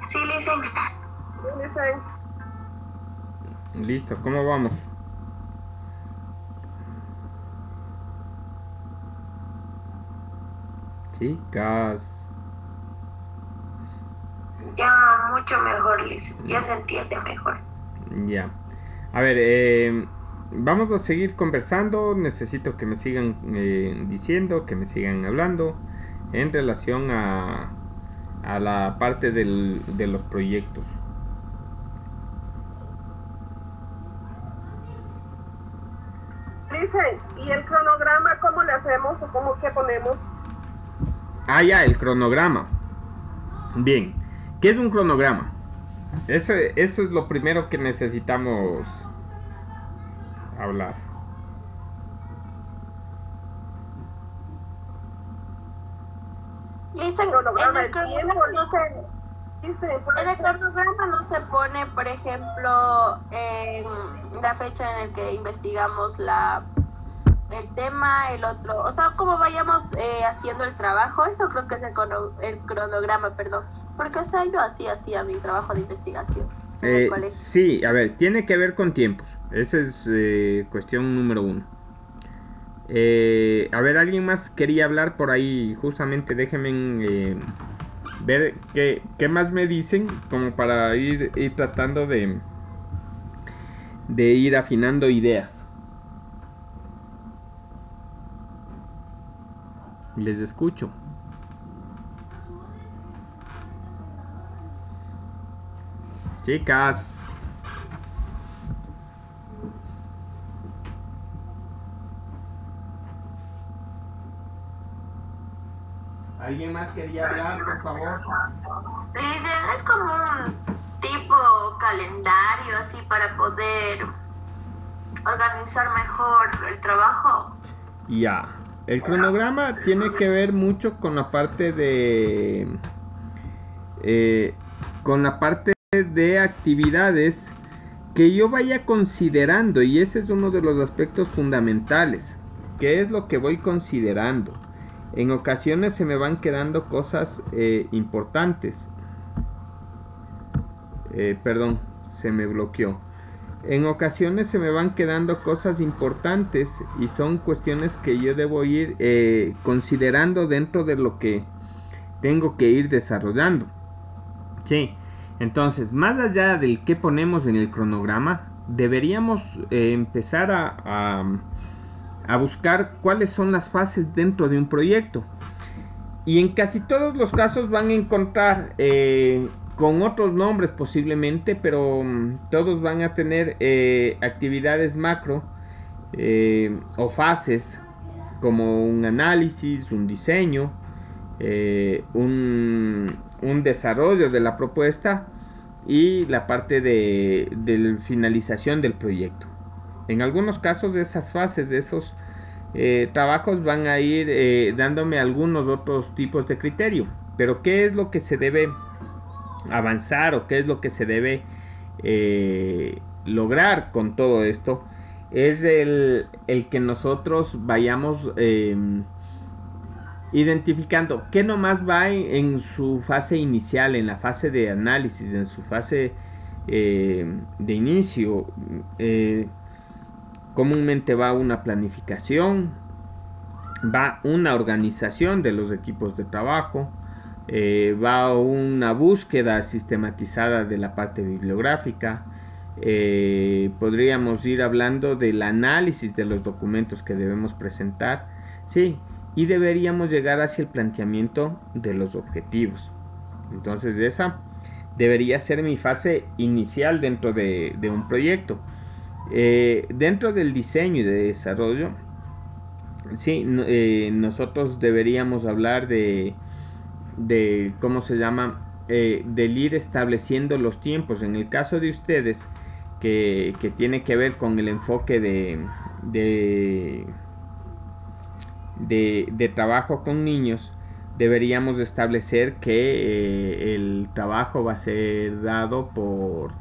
S5: Sí, listen.
S1: Listo, ¿cómo vamos? Chicas.
S5: Ya, mucho mejor, Liz. Ya se entiende mejor.
S1: Ya. A ver, vamos a seguir conversando. Necesito que me sigan diciendo, que me sigan hablando en relación a la parte de los proyectos.
S7: Dicen, ¿y el cronograma cómo le hacemos o cómo que ponemos?
S1: Ah, ya, el cronograma. Bien, ¿qué es un cronograma? Eso es lo primero que necesitamos hablar.
S4: Dicen,
S7: Cronograma
S4: en el
S7: de tiempo.
S4: cronograma no se...
S7: Dicen,
S4: En el cronograma no se pone, por ejemplo, la fecha en la que investigamos el tema, el otro, o sea, cómo vayamos haciendo el trabajo. Eso creo que es el cronograma, perdón, porque, o sea, yo hacía mi trabajo de investigación en el colegio.
S1: Sí, a ver, tiene que ver con tiempos. Esa es cuestión número 1. A ver, alguien más quería hablar por ahí. Justamente déjenme ver qué más me dicen, como para ir tratando de ir afinando ideas. Les escucho. Chicas. ¿Alguien más quería hablar, por favor?
S5: Dicen, es como un tipo calendario así para poder organizar mejor el trabajo.
S1: Ya. El cronograma tiene que ver mucho con la parte de actividades que yo vaya considerando, y ese es uno de los aspectos fundamentales. ¿Qué es lo que voy considerando? En ocasiones se me van quedando cosas importantes. Perdón, se me bloqueó. En ocasiones se me van quedando cosas importantes y son cuestiones que yo debo ir considerando dentro de lo que tengo que ir desarrollando. Sí, entonces, más allá del que ponemos en el cronograma, deberíamos empezar a buscar cuáles son las fases dentro de un proyecto. Y en casi todos los casos van a encontrar con otros nombres posiblemente, pero todos van a tener actividades macro o fases, como un análisis, un diseño, un desarrollo de la propuesta y la parte de finalización del proyecto. En algunos casos esas fases de esos trabajos van a ir dándome algunos otros tipos de criterio, pero ¿qué es lo que se debe avanzar o qué es lo que se debe lograr con todo esto? Es el que nosotros vayamos identificando qué nomás va en su fase inicial, en la fase de análisis, en su fase de inicio. Comúnmente va una planificación, va una organización de los equipos de trabajo, va una búsqueda sistematizada de la parte bibliográfica. Podríamos ir hablando del análisis de los documentos que debemos presentar, sí, y deberíamos llegar hacia el planteamiento de los objetivos. Entonces esa debería ser mi fase inicial dentro de un proyecto. Dentro del diseño y de desarrollo Sí, nosotros deberíamos hablar ¿cómo se llama? Del ir estableciendo los tiempos. En el caso de ustedes, que tiene que ver con el enfoque de trabajo con niños, deberíamos establecer que el trabajo va a ser dado por,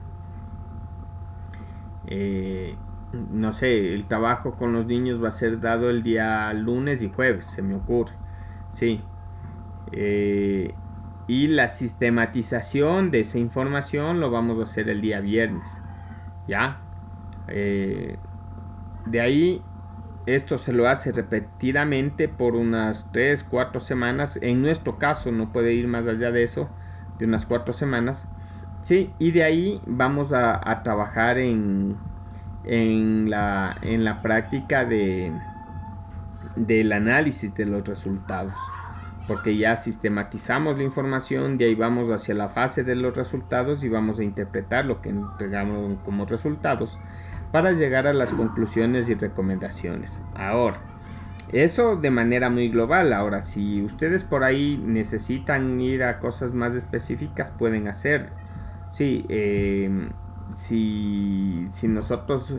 S1: no sé, el trabajo con los niños va a ser dado el día lunes y jueves, se me ocurre, sí. Y la sistematización de esa información lo vamos a hacer el día viernes, ¿ya? De ahí, esto se lo hace repetidamente por unas 3-4 semanas. En nuestro caso no puede ir más allá de eso, de unas 4 semanas, ¿sí? Y de ahí vamos a trabajar en la práctica del análisis de los resultados, porque ya sistematizamos la información, de ahí vamos hacia la fase de los resultados y vamos a interpretar lo que entregamos como resultados para llegar a las conclusiones y recomendaciones. Ahora, eso de manera muy global. Ahora, si ustedes por ahí necesitan ir a cosas más específicas, pueden hacerlo. Sí, si nosotros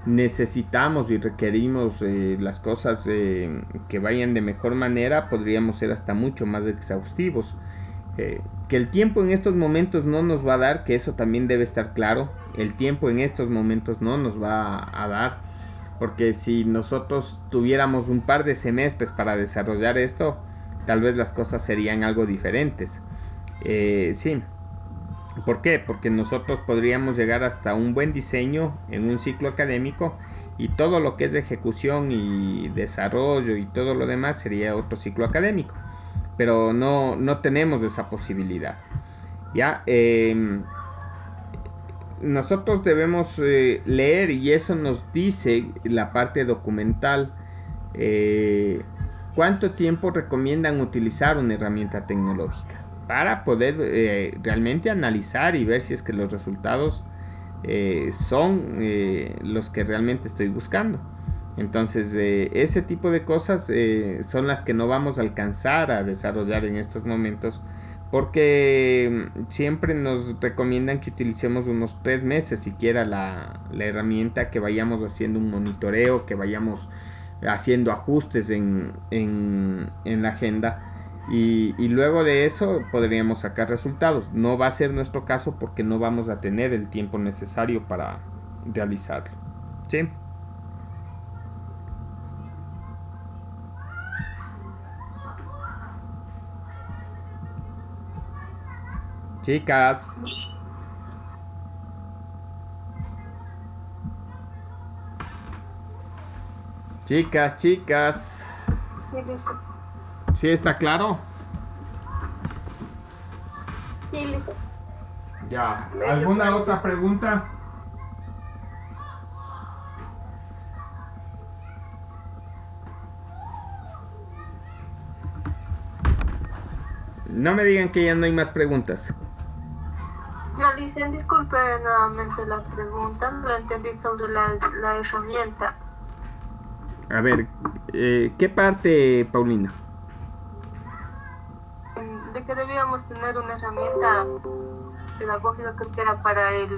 S1: necesitamos y requerimos las cosas que vayan de mejor manera, podríamos ser hasta mucho más exhaustivos. Que el tiempo en estos momentos no nos va a dar, que eso también debe estar claro. El tiempo en estos momentos no nos va a dar, porque si nosotros tuviéramos un par de semestres para desarrollar esto, tal vez las cosas serían algo diferentes. Sí. ¿Por qué? Porque nosotros podríamos llegar hasta un buen diseño en un ciclo académico, y todo lo que es de ejecución y desarrollo y todo lo demás sería otro ciclo académico, pero no tenemos esa posibilidad, ¿ya? Nosotros debemos leer, y eso nos dice la parte documental, cuánto tiempo recomiendan utilizar una herramienta tecnológica para poder realmente analizar y ver si es que los resultados son los que realmente estoy buscando. Entonces ese tipo de cosas son las que no vamos a alcanzar a desarrollar en estos momentos, porque siempre nos recomiendan que utilicemos unos 3 meses siquiera la herramienta, que vayamos haciendo un monitoreo, que vayamos haciendo ajustes en la agenda, y luego de eso podríamos sacar resultados. No va a ser nuestro caso porque no vamos a tener el tiempo necesario para realizarlo, ¿sí? Chicas. Chicas.
S2: Sí, listo.
S1: ¿Sí está claro?
S2: Sí, listo.
S1: Ya. ¿Alguna otra pregunta? No me digan que ya no hay más preguntas.
S2: Alicen, disculpe nuevamente la pregunta, no la entendí sobre la herramienta.
S1: A ver, ¿qué parte, Paulina?
S2: De que debíamos tener una herramienta pedagógica, creo que era para el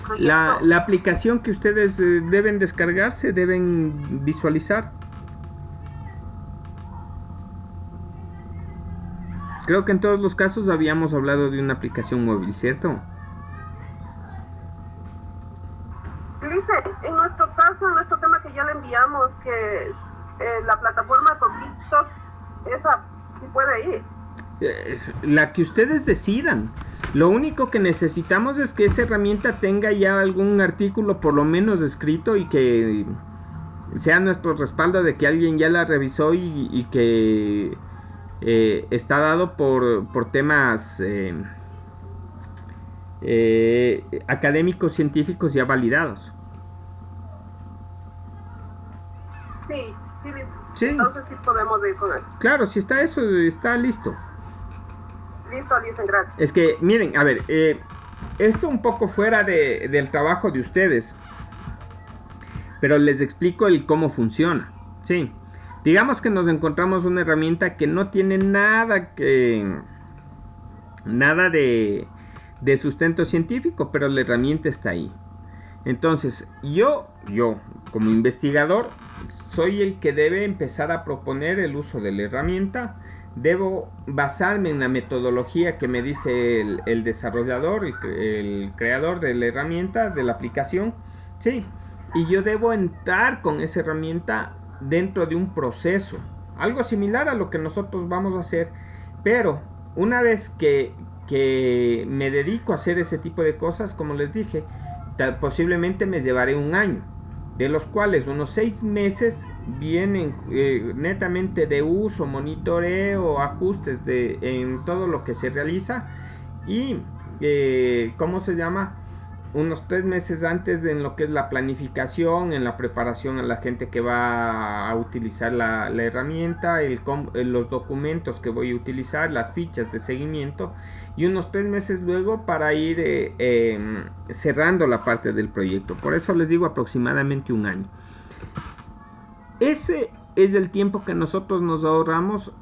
S2: proyecto.
S1: La aplicación que ustedes deben descargarse, deben visualizar. Creo que en todos los casos habíamos hablado de una aplicación móvil, ¿cierto?
S7: Dice, en nuestro caso, en nuestro tema que ya le enviamos, que la plataforma Coquitos, esa sí puede ir.
S1: La que ustedes decidan. Lo único que necesitamos es que esa herramienta tenga ya algún artículo por lo menos escrito, y que sea nuestro respaldo de que alguien ya la revisó y que está dado por temas académicos, científicos ya validados.
S7: Sí,
S1: Sí.
S7: entonces sí podemos ir con eso.
S1: Claro, si está eso, está listo.
S7: Listo, dicen, gracias.
S1: Es que, miren, a ver, esto un poco fuera del trabajo de ustedes, pero les explico el cómo funciona. Sí, Digamos que nos encontramos una herramienta que no tiene nada de sustento científico, pero la herramienta está ahí. Entonces, yo como investigador soy el que debe empezar a proponer el uso de la herramienta. Debo basarme en la metodología que me dice el desarrollador, el creador de la herramienta, de la aplicación, sí, y yo debo entrar con esa herramienta dentro de un proceso, algo similar a lo que nosotros vamos a hacer, pero una vez que me dedico a hacer ese tipo de cosas, como les dije, posiblemente me llevaré un año, de los cuales unos 6 meses vienen netamente de uso, monitoreo, ajustes en todo lo que se realiza, y ¿cómo se llama? Unos 3 meses antes en lo que es la planificación, en la preparación a la gente que va a utilizar la herramienta, los documentos que voy a utilizar, las fichas de seguimiento, y unos 3 meses luego para ir cerrando la parte del proyecto. Por eso les digo aproximadamente un año. Ese es el tiempo que nosotros nos ahorramos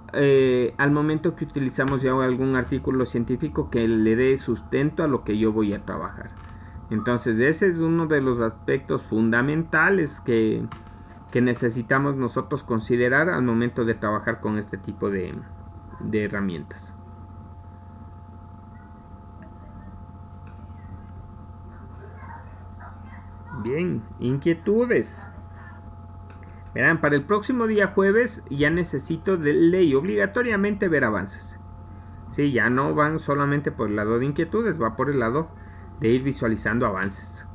S1: al momento que utilizamos ya algún artículo científico que le dé sustento a lo que yo voy a trabajar. Entonces ese es uno de los aspectos fundamentales que necesitamos nosotros considerar al momento de trabajar con este tipo de herramientas. Bien, inquietudes. Verán, para el próximo día jueves ya necesito de ley obligatoriamente ver avances. Sí, ya no van solamente por el lado de inquietudes, va por el lado de ir visualizando avances.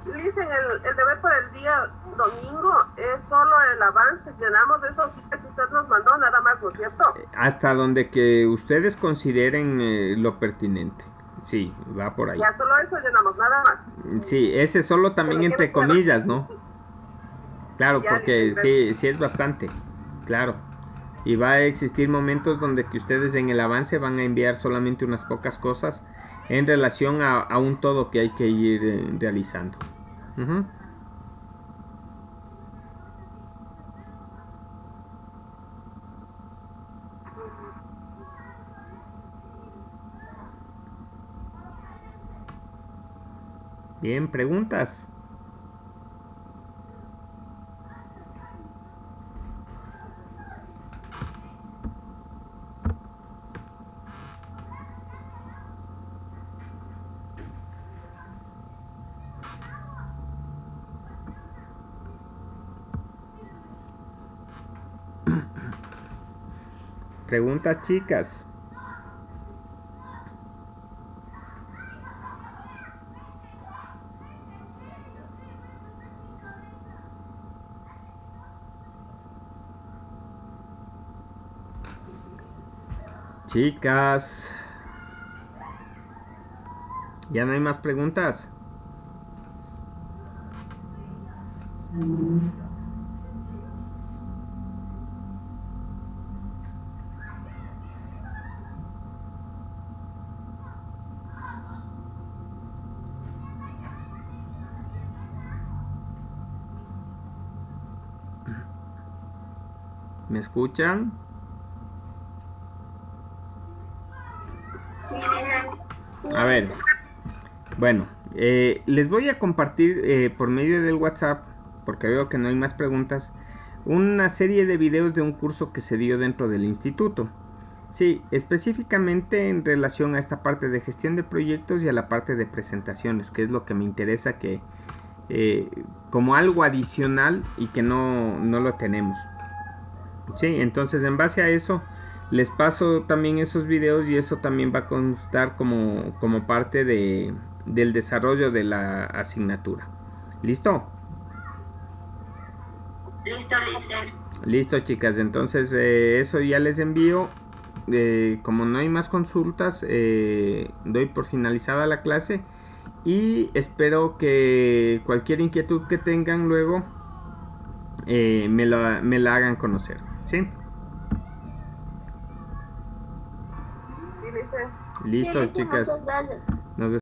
S7: Dicen el deber para el día domingo es solo el avance, llenamos esa hojita que usted nos mandó, nada más, ¿no es cierto?
S1: Hasta donde que ustedes consideren lo pertinente. Sí, va por ahí.
S7: Ya solo eso llenamos, nada más.
S1: Sí, ese solo también entre comillas, ¿no? Claro, porque sí es bastante, claro. Y va a existir momentos donde que ustedes en el avance van a enviar solamente unas pocas cosas en relación a un todo que hay que ir realizando. Bien, preguntas. Preguntas, chicas. Chicas, ¿ya no hay más preguntas? ¿Me escuchan? A ver, bueno, les voy a compartir por medio del WhatsApp, porque veo que no hay más preguntas, una serie de videos de un curso que se dio dentro del instituto. Sí, específicamente en relación a esta parte de gestión de proyectos y a la parte de presentaciones, que es lo que me interesa que como algo adicional y que no lo tenemos. Sí, entonces en base a eso les paso también esos videos y eso también va a constar como parte del desarrollo de la asignatura. ¿Listo?
S5: Listo, Lice.
S1: Listo, chicas, entonces eso ya les envío. Como no hay más consultas, doy por finalizada la clase y espero que cualquier inquietud que tengan luego me la hagan conocer. ¿Sí?
S7: Sí, Sí, Licen.
S1: Listo,
S5: Sí,
S1: chicas.
S5: muchas gracias.
S1: Nos